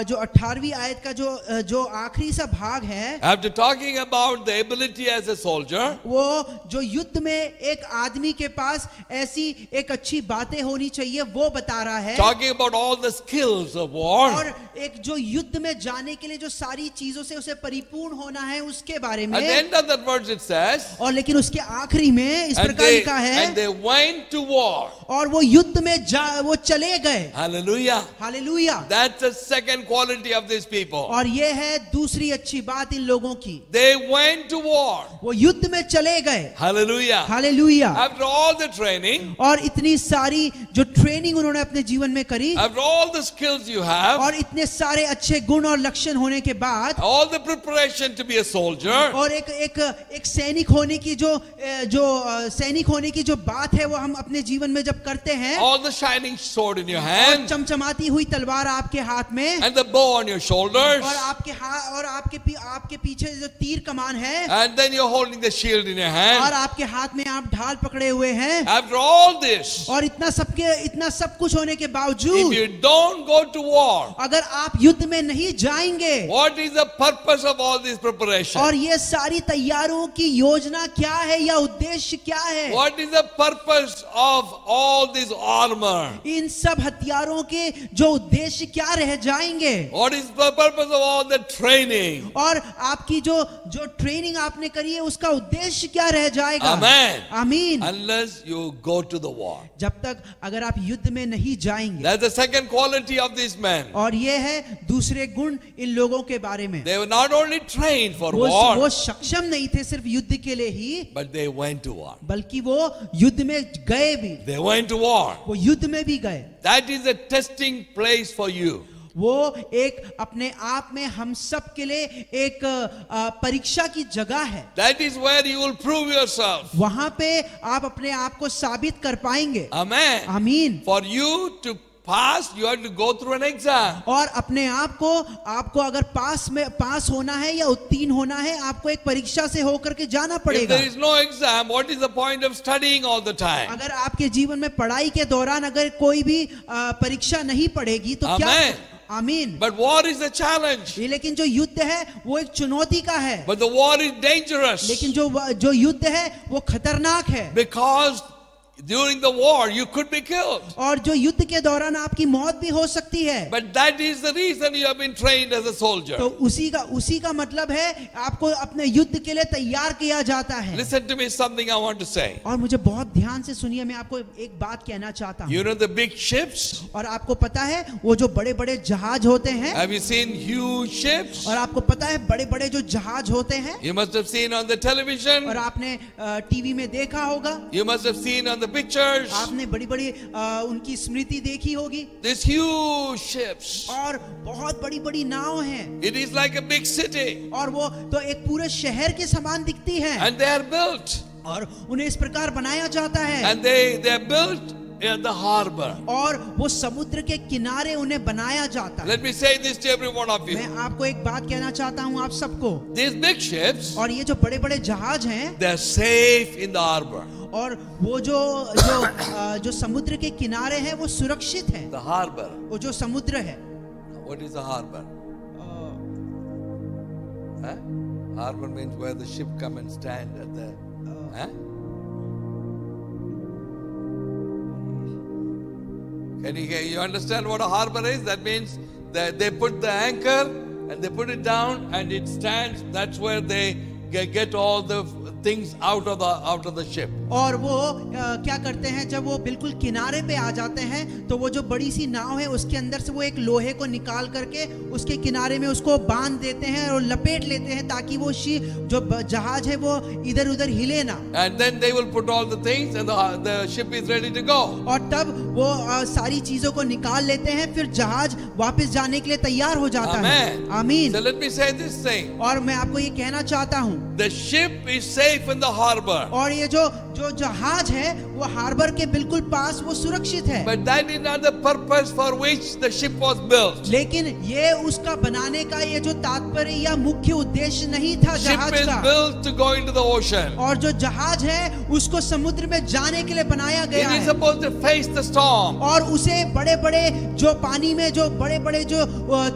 [SPEAKER 5] जो 18वीं आयत का जो आखिरी सा भाग है,
[SPEAKER 4] after talking about the ability as a soldier,
[SPEAKER 5] वो जो युद्ध में एक आदमी के पास ऐसी एक अच्छी बातें होनी चाहिए वो बता रहा है।
[SPEAKER 4] talking about all the skills of war,
[SPEAKER 5] और एक जो युद्ध में जाने के लिए जो सारी चीजों से उसे परिपूर्ण होना है उसके बारे
[SPEAKER 4] at the
[SPEAKER 5] में।
[SPEAKER 4] end of that verse it says,
[SPEAKER 5] और लेकिन उसके आखिरी में इस
[SPEAKER 4] and
[SPEAKER 5] प्रकार लिखा है,
[SPEAKER 4] they went to war.
[SPEAKER 5] और वो युद्ध में वो चले गए।
[SPEAKER 4] Hallelujah.
[SPEAKER 5] Hallelujah.
[SPEAKER 4] That's the second quality of these people.
[SPEAKER 5] और ये है दूसरी अच्छी बात इन लोगों की।
[SPEAKER 4] They went to war.
[SPEAKER 5] वो युद्ध में चले गए।
[SPEAKER 4] Hallelujah.
[SPEAKER 5] Hallelujah.
[SPEAKER 4] After all the training,
[SPEAKER 5] और इतनी सारी जो ट्रेनिंग उन्होंने अपने जीवन में करी
[SPEAKER 4] after all the skills you have,
[SPEAKER 5] और इतने सारे अच्छे गुण और लक्षण होने के बाद
[SPEAKER 4] all the preparation to be a soldier,
[SPEAKER 5] और एक सैनिक होने की जो सैनिक होने की जो बात है वो हम अपने जीवन में जब करते हैं,
[SPEAKER 4] all the shining sword in your
[SPEAKER 5] और
[SPEAKER 4] hand,
[SPEAKER 5] चमचमाती हुई तलवार आपके हाथ में
[SPEAKER 4] and the bow on your shoulders,
[SPEAKER 5] और आपके हाथ और आपके पीछे जो तीर कमान है
[SPEAKER 4] and then you're holding the shield in your hand.
[SPEAKER 5] और आपके हाथ में आप ढाल पकड़े हुए हैं
[SPEAKER 4] After all this,
[SPEAKER 5] और इतना सब कुछ होने के
[SPEAKER 4] if
[SPEAKER 5] बावजूद
[SPEAKER 4] you don't go to war,
[SPEAKER 5] अगर आप युद्ध में नहीं जाएंगे
[SPEAKER 4] what is the purpose of all this preparation?
[SPEAKER 5] और ये सारी तैयारियों की योजना क्या है या उद्देश्य क्या है?
[SPEAKER 4] What is the purpose of all this armor?
[SPEAKER 5] इन सब हथियारों के जो उद्देश्य क्या रह जाएंगे?
[SPEAKER 4] What is the purpose of all the training?
[SPEAKER 5] और आपकी जो ट्रेनिंग आपने करी है उसका उद्देश्य क्या रह जाएगा?
[SPEAKER 4] Amen.
[SPEAKER 5] आमीन।
[SPEAKER 4] Unless you go to the war.
[SPEAKER 5] जब तक अगर आप युद्ध में नहीं जाएंगे।
[SPEAKER 4] That's the second quality of these men.
[SPEAKER 5] और ये है दूसरे गुण इन लोगों के बारे में।
[SPEAKER 4] They were not only trained for
[SPEAKER 5] वो
[SPEAKER 4] war,
[SPEAKER 5] सक्षम नहीं थे सिर्फ युद्ध के लिए ही,
[SPEAKER 4] but they went to war.
[SPEAKER 5] बल्कि वो युद्ध में गए भी।
[SPEAKER 4] They went to war.
[SPEAKER 5] वो युद्ध में भी गए।
[SPEAKER 4] That is a testing place for you.
[SPEAKER 5] वो एक अपने आप में हम सब के लिए एक परीक्षा की जगह है।
[SPEAKER 4] That is where you will prove yourself.
[SPEAKER 5] वहां पे आप अपने आप को साबित कर पाएंगे।
[SPEAKER 4] Amen.
[SPEAKER 5] आमीन।
[SPEAKER 4] For you to pass, you have to go through an exam.
[SPEAKER 5] और अपने आपको अगर पास होना है या उत्तीर्ण होना है, आपको एक परीक्षा से होकर के जाना
[SPEAKER 4] If
[SPEAKER 5] पड़ेगा।
[SPEAKER 4] there is no exam, what is the point of studying all the time?
[SPEAKER 5] अगर आपके जीवन में पढ़ाई के दौरान अगर कोई भी परीक्षा नहीं पड़ेगी तो क्या?
[SPEAKER 4] Amen.
[SPEAKER 5] आमीन।
[SPEAKER 4] But war is a challenge.
[SPEAKER 5] लेकिन जो युद्ध है वो एक चुनौती का है।
[SPEAKER 4] But the war is dangerous.
[SPEAKER 5] लेकिन जो युद्ध है वो खतरनाक है।
[SPEAKER 4] Because During the war, you could be killed.
[SPEAKER 5] और जो युद्ध के दौरान आपकी मौत भी हो सकती है।
[SPEAKER 4] But that is the reason you have been trained as a soldier.
[SPEAKER 5] तो उसी का मतलब है आपको अपने युद्ध के लिए तैयार किया जाता है।
[SPEAKER 4] Listen to me, something I want to say.
[SPEAKER 5] और मुझे बहुत ध्यान से सुनिए, मैं आपको एक बात कहना चाहता हूँ।
[SPEAKER 4] You know the big ships?
[SPEAKER 5] और आपको पता है वो जो बड़े बड़े जहाज होते हैं,
[SPEAKER 4] Have you seen huge ships?
[SPEAKER 5] और आपको पता है बड़े बड़े जो जहाज होते हैं,
[SPEAKER 4] You must have seen on the television.
[SPEAKER 5] और आपने टीवी में देखा होगा,
[SPEAKER 4] You must have seen on the pictures.
[SPEAKER 5] आपने बड़ी बड़ी उनकी स्मृति देखी होगी।
[SPEAKER 4] These huge ships.
[SPEAKER 5] और बहुत बड़ी बड़ी नाव हैं,
[SPEAKER 4] It is like a big city.
[SPEAKER 5] और वो तो एक पूरे शहर के समान दिखती हैं,
[SPEAKER 4] And they are built.
[SPEAKER 5] और उन्हें इस प्रकार बनाया जाता है,
[SPEAKER 4] And they are built in the harbor.
[SPEAKER 5] और वो समुद्र के किनारे उन्हें बनाया जाता है।
[SPEAKER 4] Let me say this to every one of you.
[SPEAKER 5] मैं आपको एक बात कहना चाहता हूँ आप सबको,
[SPEAKER 4] These big ships,
[SPEAKER 5] और ये जो बड़े बड़े जहाज हैं,
[SPEAKER 4] they are safe in the harbor.
[SPEAKER 5] और वो जो समुद्र के किनारे हैं वो सुरक्षित हैं।
[SPEAKER 4] The harbor.
[SPEAKER 5] वो जो समुद्र है,
[SPEAKER 4] What is the harbor? Huh? Harbor means where the ship come and stand at the. Huh? You understand what a harbor is? That means that they put the anchor and they put it down and it stands. That's where they get all the things out of the ship.
[SPEAKER 5] और वो क्या करते हैं, जब वो बिल्कुल किनारे पे आ जाते हैं तो वो जो बड़ी सी नाव है उसके अंदर से वो एक लोहे को निकाल करके उसके किनारे में उसको बांध देते हैं और लपेट लेते हैं, ताकि वो जो जहाज है वो इधर उधर हिले ना।
[SPEAKER 4] And then they will put all the things and the ship is ready to go.
[SPEAKER 5] और तब वो सारी चीजों को निकाल लेते हैं, फिर जहाज वापस जाने के लिए तैयार हो जाता है। आमीन।
[SPEAKER 4] So let me say this thing.
[SPEAKER 5] और मैं आपको ये कहना चाहता हूँ,
[SPEAKER 4] The ship is safe in the harbor.
[SPEAKER 5] और ये जो जहाज है वो हार्बर के बिल्कुल पास वो सुरक्षित है।
[SPEAKER 4] But that is not the purpose for which the ship was built.
[SPEAKER 5] लेकिन ये उसका बनाने का ये जो तात्पर्य या मुख्य उद्देश्य नहीं था जहाज
[SPEAKER 4] Ship is
[SPEAKER 5] का।
[SPEAKER 4] built to go into the ocean.
[SPEAKER 5] और जो जहाज है उसको समुद्र में जाने के लिए बनाया गया
[SPEAKER 4] It is
[SPEAKER 5] है,
[SPEAKER 4] supposed to face the storm.
[SPEAKER 5] और उसे बड़े बड़े जो पानी में जो बड़े बड़े जो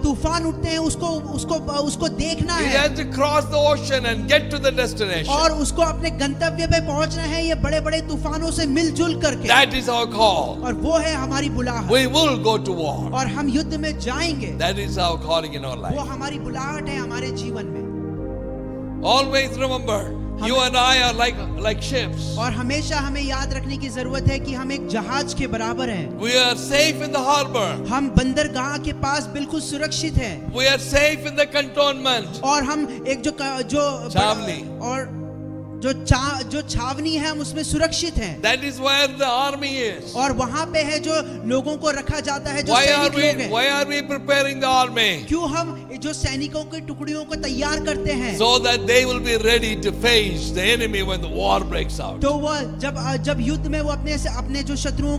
[SPEAKER 5] तूफान उठते हैं उसको देखना
[SPEAKER 4] It
[SPEAKER 5] है,
[SPEAKER 4] has to cross the ocean and get to the destination.
[SPEAKER 5] और उसको अपने गंतव्य पे पहुंचना है ये बड़े बड़े तूफानों से मिलजुल करके।
[SPEAKER 4] That is our call.
[SPEAKER 5] और वो है हमारी बुलाहट,
[SPEAKER 4] We will go to war.
[SPEAKER 5] और हम युद्ध में जाएंगे।
[SPEAKER 4] That is our calling in our
[SPEAKER 5] वो
[SPEAKER 4] life.
[SPEAKER 5] हमारी बुलाहट है हमारे जीवन में।
[SPEAKER 4] Always remember, you and I are like ships.
[SPEAKER 5] और हमेशा हमें याद रखने की जरूरत है कि हम एक जहाज के बराबर हैं।
[SPEAKER 4] We are safe in the harbor.
[SPEAKER 5] हम बंदरगाह के पास बिल्कुल सुरक्षित हैं,
[SPEAKER 4] We are safe in the cantonment.
[SPEAKER 5] और हम एक जो
[SPEAKER 4] छावनी।
[SPEAKER 5] और जो छावनी है हम उसमें सुरक्षित हैं।
[SPEAKER 4] That is where the army is.
[SPEAKER 5] और वहाँ पे है जो लोगों को रखा जाता है, जो सैनिक लोग हैं।
[SPEAKER 4] Why are we preparing the army?
[SPEAKER 5] क्यों हम जो सैनिकों की टुकड़ियों को तैयार करते हैं?
[SPEAKER 4] So that they will be ready to face the enemy when the war breaks out.
[SPEAKER 5] तो वो जब युद्ध में वो अपने जो शत्रुओं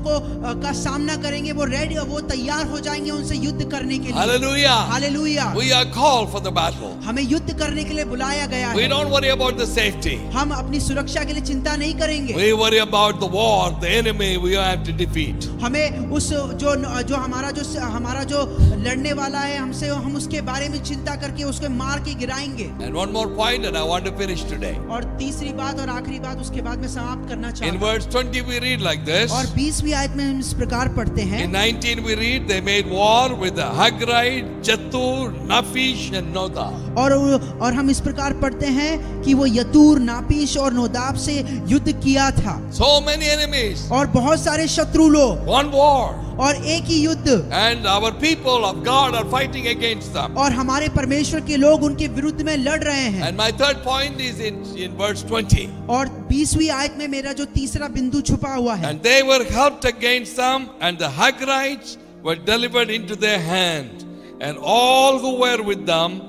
[SPEAKER 5] का सामना करेंगे, वो तैयार हो जाएंगे उनसे युद्ध करने के लिए।
[SPEAKER 4] Hallelujah.
[SPEAKER 5] Hallelujah.
[SPEAKER 4] We are called for the battle.
[SPEAKER 5] हमें युद्ध करने के लिए बुलाया गया
[SPEAKER 4] We
[SPEAKER 5] है।
[SPEAKER 4] don't worry about the safety.
[SPEAKER 5] हम अपनी सुरक्षा के लिए चिंता नहीं करेंगे।
[SPEAKER 4] We worry about the war, the enemy we have to defeat.
[SPEAKER 5] हमें उस जो हमारा जो लड़ने वाला है हमसे, हम उसके बारे में चिंता करके उसको मार के गिराएंगे।
[SPEAKER 4] And one more point, and I want to finish today.
[SPEAKER 5] और तीसरी बात और आखिरी बात उसके बाद में समाप्त करना
[SPEAKER 4] In
[SPEAKER 5] चाहता हूँ।
[SPEAKER 4] verse 20 we read like this.
[SPEAKER 5] और 20वीं आयत में हम इस प्रकार पढ़ते हैं।
[SPEAKER 4] In 19 we read, they made war with the Hagrite, Jatur, Naphish and Nodab.
[SPEAKER 5] और हम इस प्रकार पढ़ते हैं कि वो यतूर, नापीश और नोदाब से युद्ध किया था।
[SPEAKER 4] So many enemies.
[SPEAKER 5] और बहुत सारे शत्रु लोग,
[SPEAKER 4] One war.
[SPEAKER 5] और एक ही युद्ध,
[SPEAKER 4] And our people of God are fighting against them.
[SPEAKER 5] और हमारे परमेश्वर के लोग उनके विरुद्ध में लड़ रहे हैं।
[SPEAKER 4] And my third point is in verse 20.
[SPEAKER 5] और 20वीं आयत में मेरा जो तीसरा बिंदु छुपा हुआ है।
[SPEAKER 4] And they were helped against them, and the Hagrites were delivered into their hand, and all who were with them,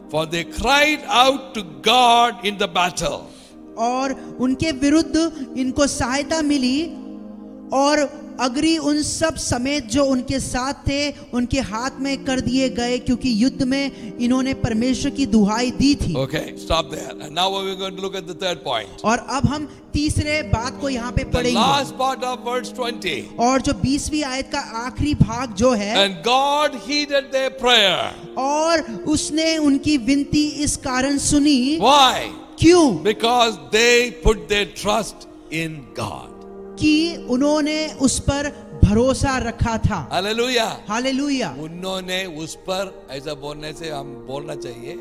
[SPEAKER 4] for they cried out to God in the battle.
[SPEAKER 5] और उनके विरुद्ध इनको सहायता मिली, और अग्री उन सब समेत जो उनके साथ थे उनके हाथ में कर दिए गए, क्योंकि युद्ध में इन्होंने परमेश्वर की दुहाई दी थी।
[SPEAKER 4] Okay, stop there. And now we're going to look at the third point.
[SPEAKER 5] और अब हम तीसरे बात को यहाँ पे
[SPEAKER 4] The
[SPEAKER 5] पढ़ेंगे।
[SPEAKER 4] last part of verse 20.
[SPEAKER 5] और जो 20वीं आयत का आखिरी भाग जो है,
[SPEAKER 4] And God heeded their prayer.
[SPEAKER 5] और उसने उनकी विनती इस कारण सुनी।
[SPEAKER 4] Why?
[SPEAKER 5] क्यों?
[SPEAKER 4] Because they put their trust in God.
[SPEAKER 5] क्योंकि उन्होंने उस पर भरोसा रखा था।
[SPEAKER 4] Hallelujah.
[SPEAKER 5] हालेलुया।
[SPEAKER 4] उन्होंने उस पर, ऐसा बोलने से हम बोलना चाहिए,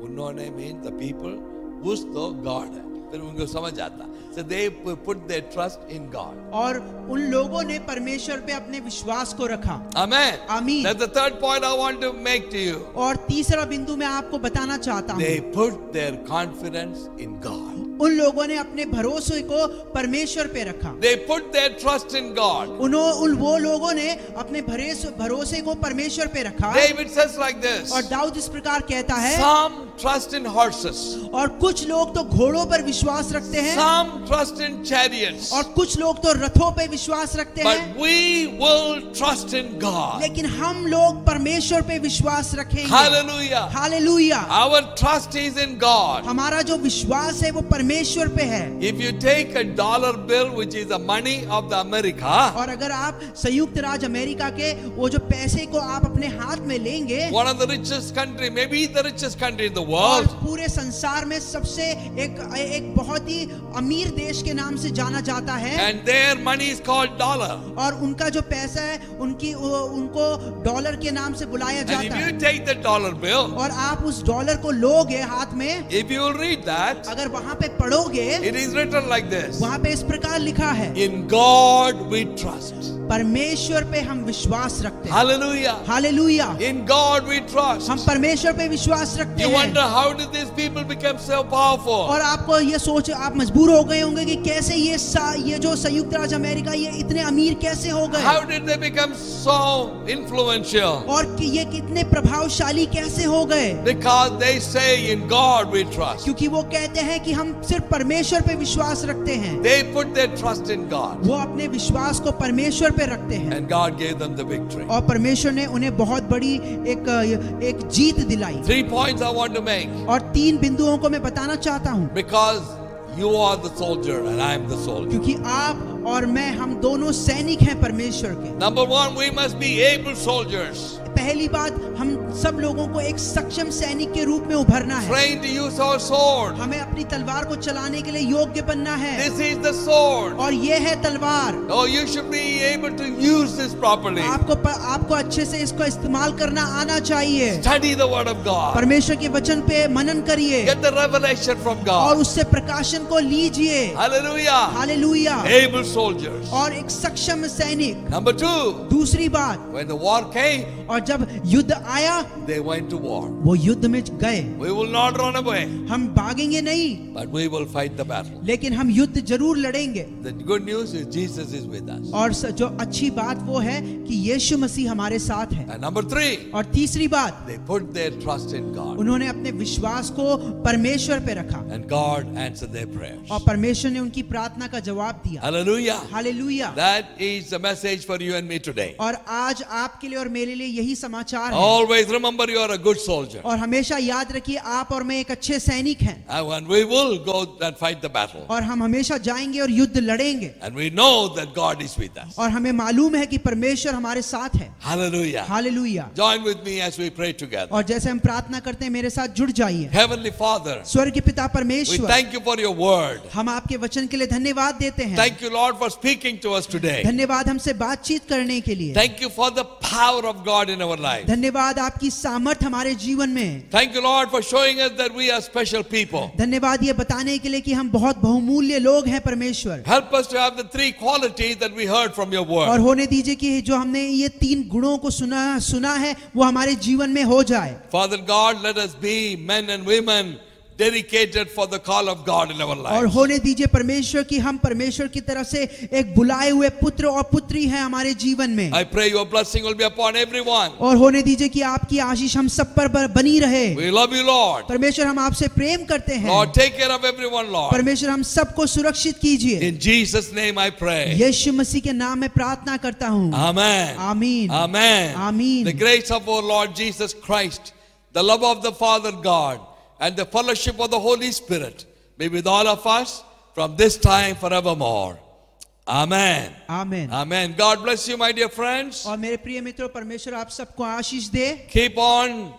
[SPEAKER 4] उन्होंने means the people उस तो God है, फिर उनको समझ आता। So they put their trust in God.
[SPEAKER 5] और उन लोगों ने परमेश्वर पे अपने विश्वास को रखा।
[SPEAKER 4] Amen.
[SPEAKER 5] आमीन।
[SPEAKER 4] That's the third point I want to make to you.
[SPEAKER 5] और तीसरा बिंदु मैं आपको बताना चाहता हूँ।
[SPEAKER 4] They put their confidence in God.
[SPEAKER 5] उन लोगों ने अपने भरोसे को परमेश्वर पे रखा।
[SPEAKER 4] They put their trust in God.
[SPEAKER 5] वो लोगों ने अपने भरोसे को परमेश्वर पे रखा।
[SPEAKER 4] David says like this.
[SPEAKER 5] और दाऊद इस प्रकार कहता है,
[SPEAKER 4] Some trust in horses.
[SPEAKER 5] और कुछ लोग तो घोड़ों पर विश्वास रखते हैं,
[SPEAKER 4] Some trust in chariots.
[SPEAKER 5] और कुछ लोग तो रथों पे विश्वास रखते
[SPEAKER 4] But
[SPEAKER 5] हैं,
[SPEAKER 4] we will trust in God.
[SPEAKER 5] लेकिन हम लोग परमेश्वर पे विश्वास रखेंगे।
[SPEAKER 4] Hallelujah.
[SPEAKER 5] Hallelujah.
[SPEAKER 4] Our trust is in God.
[SPEAKER 5] हमारा जो विश्वास है वो परमेश्वर पे है।
[SPEAKER 4] If you take a dollar bill, which is the money of the America,
[SPEAKER 5] और अगर आप संयुक्त राज्य अमेरिका के वो जो पैसे को आप अपने हाथ में लेंगे,
[SPEAKER 4] one of the richest country, maybe the richest country in the
[SPEAKER 5] और
[SPEAKER 4] world,
[SPEAKER 5] पूरे संसार में सबसे एक बहुत ही अमीर देश के नाम से जाना जाता है,
[SPEAKER 4] and their money is called dollar.
[SPEAKER 5] और उनका जो पैसा है उनको डॉलर के नाम से बुलाया
[SPEAKER 4] And
[SPEAKER 5] जाता
[SPEAKER 4] if
[SPEAKER 5] है।
[SPEAKER 4] you take the dollar bill,
[SPEAKER 5] और आप उस डॉलर को लोगे हाथ में,
[SPEAKER 4] if you will read that,
[SPEAKER 5] अगर वहां पे पढ़ोगे,
[SPEAKER 4] it is written like this.
[SPEAKER 5] वहां पे इस प्रकार लिखा है,
[SPEAKER 4] In God we trust.
[SPEAKER 5] परमेश्वर पे हम विश्वास रखते हैं।
[SPEAKER 4] Hallelujah.
[SPEAKER 5] Hallelujah.
[SPEAKER 4] In God we trust.
[SPEAKER 5] हम परमेश्वर पे विश्वास रखते
[SPEAKER 4] You
[SPEAKER 5] हैं।
[SPEAKER 4] wonder how did these people become so powerful?
[SPEAKER 5] और आपको ये सोच आप मजबूर हो गए होंगे कि कैसे ये जो संयुक्त राज्य अमेरिका ये इतने अमीर कैसे हो गए,
[SPEAKER 4] How did they become so influential?
[SPEAKER 5] और कि ये कितने प्रभावशाली कैसे हो गए,
[SPEAKER 4] Because they say in God we trust.
[SPEAKER 5] क्योंकि वो कहते हैं कि हम सिर्फ परमेश्वर पे विश्वास रखते हैं।
[SPEAKER 4] They put their trust in God.
[SPEAKER 5] वो अपने विश्वास को परमेश्वर पे रखते हैं,
[SPEAKER 4] And God gave them the victory.
[SPEAKER 5] और परमेश्वर ने उन्हें बहुत बड़ी एक जीत दिलाई।
[SPEAKER 4] 3 points I want to make.
[SPEAKER 5] और 3 बिंदुओं को मैं बताना चाहता हूँ,
[SPEAKER 4] Because you are the soldier and I am the soldier.
[SPEAKER 5] क्योंकि आप और मैं हम दोनों सैनिक हैं परमेश्वर के।
[SPEAKER 4] Number 1, we must be able soldiers.
[SPEAKER 5] पहली बात, हम सब लोगों को एक सक्षम सैनिक के रूप में उभरना है।
[SPEAKER 4] Trained to use our sword.
[SPEAKER 5] हमें अपनी तलवार को चलाने के लिए योग्य बनना है,
[SPEAKER 4] This is the sword.
[SPEAKER 5] और ये है तलवार।
[SPEAKER 4] Oh, you should be able to use this properly.
[SPEAKER 5] आपको अच्छे से इसको इस्तेमाल करना आना चाहिए।
[SPEAKER 4] Study the word of God.
[SPEAKER 5] परमेश्वर के वचन पे मनन करिए,
[SPEAKER 4] Get the revelation from
[SPEAKER 5] और
[SPEAKER 4] God.
[SPEAKER 5] उससे प्रकाशन को लीजिए।
[SPEAKER 4] Hallelujah.
[SPEAKER 5] हालेलुया।
[SPEAKER 4] Able soldiers.
[SPEAKER 5] और एक सक्षम सैनिक।
[SPEAKER 4] Number 2,
[SPEAKER 5] दूसरी बात,
[SPEAKER 4] when the war came,
[SPEAKER 5] और जब युद्ध आया,
[SPEAKER 4] they went to war.
[SPEAKER 5] वो युद्ध में गए।
[SPEAKER 4] We will not run away,
[SPEAKER 5] हम भागेंगे नहीं,
[SPEAKER 4] but we will fight the battle.
[SPEAKER 5] लेकिन हम युद्ध जरूर लड़ेंगे।
[SPEAKER 4] The good news is Jesus is with us.
[SPEAKER 5] और जो अच्छी बात वो है कि यीशु मसीह हमारे साथ है।
[SPEAKER 4] And number 3,
[SPEAKER 5] और तीसरी बात,
[SPEAKER 4] they put their trust in God.
[SPEAKER 5] उन्होंने अपने विश्वास को परमेश्वर पे रखा,
[SPEAKER 4] And God answered their prayers.
[SPEAKER 5] और परमेश्वर ने उनकी प्रार्थना का जवाब दिया।
[SPEAKER 4] Hallelujah.
[SPEAKER 5] Hallelujah.
[SPEAKER 4] That is the message for you and me today.
[SPEAKER 5] और आज आपके लिए और मेरे लिए यही समाचार है।
[SPEAKER 4] Always remember you are a good soldier.
[SPEAKER 5] और हमेशा याद रखिए आप और मैं एक अच्छे सैनिक हैं,
[SPEAKER 4] And we will go and fight the battle.
[SPEAKER 5] और हम हमेशा जाएंगे और युद्ध लड़ेंगे,
[SPEAKER 4] And we know that God is with us.
[SPEAKER 5] और हमें मालूम है कि परमेश्वर हमारे साथ है।
[SPEAKER 4] Hallelujah.
[SPEAKER 5] Hallelujah.
[SPEAKER 4] Join with me as we pray together.
[SPEAKER 5] और जैसे हम प्रार्थना करते हैं, मेरे साथ जुड़ जाइए।
[SPEAKER 4] Heavenly Father,
[SPEAKER 5] स्वर्ग के पिता
[SPEAKER 4] we
[SPEAKER 5] परमेश्वर,
[SPEAKER 4] thank you for your word.
[SPEAKER 5] हम आपके वचन के लिए धन्यवाद देते हैं।
[SPEAKER 4] Thank you, Lord, for speaking to us today.
[SPEAKER 5] धन्यवाद हमसे बातचीत करने के लिए।
[SPEAKER 4] Thank you for the power of God in our life.
[SPEAKER 5] धन्यवाद आपकी सामर्थ हमारे जीवन में।
[SPEAKER 4] Thank you, Lord, for showing us that we are special people.
[SPEAKER 5] धन्यवाद ये बताने के लिए कि हम बहुत बहुमूल्य लोग हैं परमेश्वर।
[SPEAKER 4] Help us to have the 3 qualities that we heard from your
[SPEAKER 5] और
[SPEAKER 4] word.
[SPEAKER 5] होने दीजिए कि जो हमने ये 3 गुणों को सुना है वो हमारे जीवन में हो जाए।
[SPEAKER 4] Father God, let us be men and women dedicated for the call of God in our
[SPEAKER 5] और
[SPEAKER 4] lives.
[SPEAKER 5] होने दीजिए परमेश्वर कि हम परमेश्वर की तरफ से एक बुलाए हुए पुत्र और पुत्री हैं हमारे जीवन में।
[SPEAKER 4] I pray your blessing will be upon everyone.
[SPEAKER 5] और होने दीजिए कि आपकी आशीष हम सब पर बनी रहे।
[SPEAKER 4] We love you, Lord.
[SPEAKER 5] परमेश्वर हम आपसे प्रेम करते हैं।
[SPEAKER 4] Lord, take care of everyone, Lord.
[SPEAKER 5] परमेश्वर हम सबको सुरक्षित कीजिए।
[SPEAKER 4] In Jesus' name I pray.
[SPEAKER 5] यीशु मसीह के नाम में प्रार्थना करता हूँ।
[SPEAKER 4] Amen.
[SPEAKER 5] आमीन।
[SPEAKER 4] Amen.
[SPEAKER 5] आमीन।
[SPEAKER 4] The grace of our Lord Jesus Christ, the love of the Father God, and the fellowship of the Holy Spirit be with all of us from this time forevermore. Amen.
[SPEAKER 5] आमीन।
[SPEAKER 4] Amen. God bless you, my dear friends.
[SPEAKER 5] और मेरे प्रिय मित्रों, परमेश्वर आप सबको आशीष दे।
[SPEAKER 4] Keep on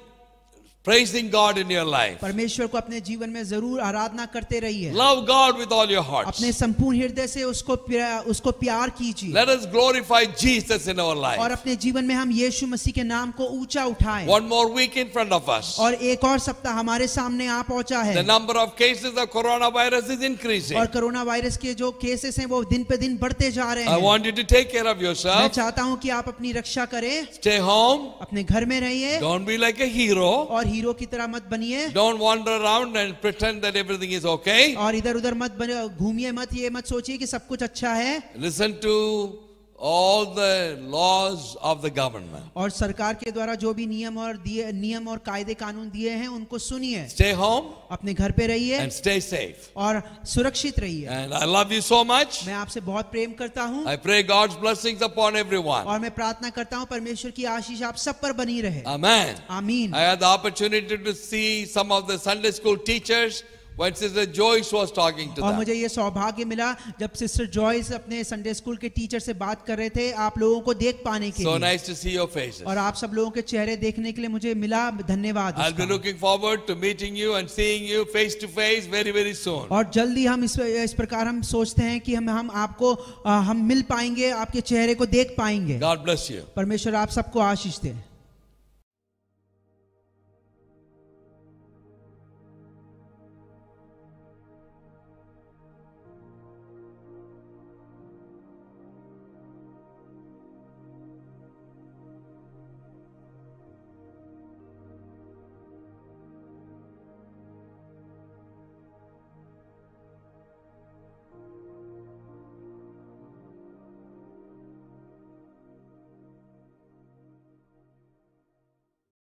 [SPEAKER 4] praising God in your life.
[SPEAKER 5] परमेश्वर को अपने जीवन में जरूर आराधना करते रहिए।
[SPEAKER 4] Love God with all your hearts.
[SPEAKER 5] अपने संपूर्ण हृदय से उसको प्यार कीजिए।
[SPEAKER 4] Let us glorify Jesus in our
[SPEAKER 5] और
[SPEAKER 4] life.
[SPEAKER 5] अपने जीवन में हम यीशु मसीह के नाम को ऊंचा उठाएं।
[SPEAKER 4] One more week in front of us.
[SPEAKER 5] और एक और सप्ताह हमारे सामने आ पहुंचा है।
[SPEAKER 4] The number of cases of coronavirus is increasing.
[SPEAKER 5] और कोरोना वायरस के जो केसेस हैं वो दिन पे दिन बढ़ते जा रहे
[SPEAKER 4] I
[SPEAKER 5] हैं।
[SPEAKER 4] want you to take care of
[SPEAKER 5] मैं
[SPEAKER 4] yourself.
[SPEAKER 5] चाहता हूं कि आप अपनी रक्षा करें,
[SPEAKER 4] Stay home.
[SPEAKER 5] अपने घर में रहिए
[SPEAKER 4] Don't be like a hero.
[SPEAKER 5] और हीरो की तरह मत बनिए
[SPEAKER 4] Don't wander around and pretend that everything is okay.
[SPEAKER 5] और इधर उधर मत घूमिए मत, ये मत सोचिए कि सब कुछ अच्छा है।
[SPEAKER 4] Listen to all the laws of the government.
[SPEAKER 5] और सरकार के द्वारा जो भी नियम और कायदे कानून दिए हैं उनको सुनिए।
[SPEAKER 4] Stay home
[SPEAKER 5] अपने घर पे रहिए
[SPEAKER 4] and stay safe.
[SPEAKER 5] और सुरक्षित रहिए।
[SPEAKER 4] And I love you so much.
[SPEAKER 5] मैं आपसे बहुत प्रेम करता हूँ
[SPEAKER 4] I pray God's blessings upon everyone.
[SPEAKER 5] और मैं प्रार्थना करता हूँ परमेश्वर की आशीष आप सब पर बनी रहे।
[SPEAKER 4] Amen.
[SPEAKER 5] आमीन।
[SPEAKER 4] I had the opportunity to see some of the Sunday school teachers when Sister Joyce was talking to
[SPEAKER 5] और
[SPEAKER 4] them.
[SPEAKER 5] मुझे ये सौभाग्य मिला जब सिस्टर जॉयस अपने संडे स्कूल के टीचर से बात कर रहे थे आप लोगों को देख पाने के
[SPEAKER 4] So
[SPEAKER 5] लिए।
[SPEAKER 4] nice to see your faces.
[SPEAKER 5] और आप सब लोगों के चेहरे देखने के लिए मुझे मिला, धन्यवाद
[SPEAKER 4] I'll be
[SPEAKER 5] उसका।
[SPEAKER 4] looking forward to meeting you and seeing you face to face very, very soon.
[SPEAKER 5] और जल्दी हम इस प्रकार हम सोचते हैं कि हम आपको हम मिल पाएंगे, आपके चेहरे को देख पाएंगे।
[SPEAKER 4] God bless you.
[SPEAKER 5] परमेश्वर आप सबको आशीष दे।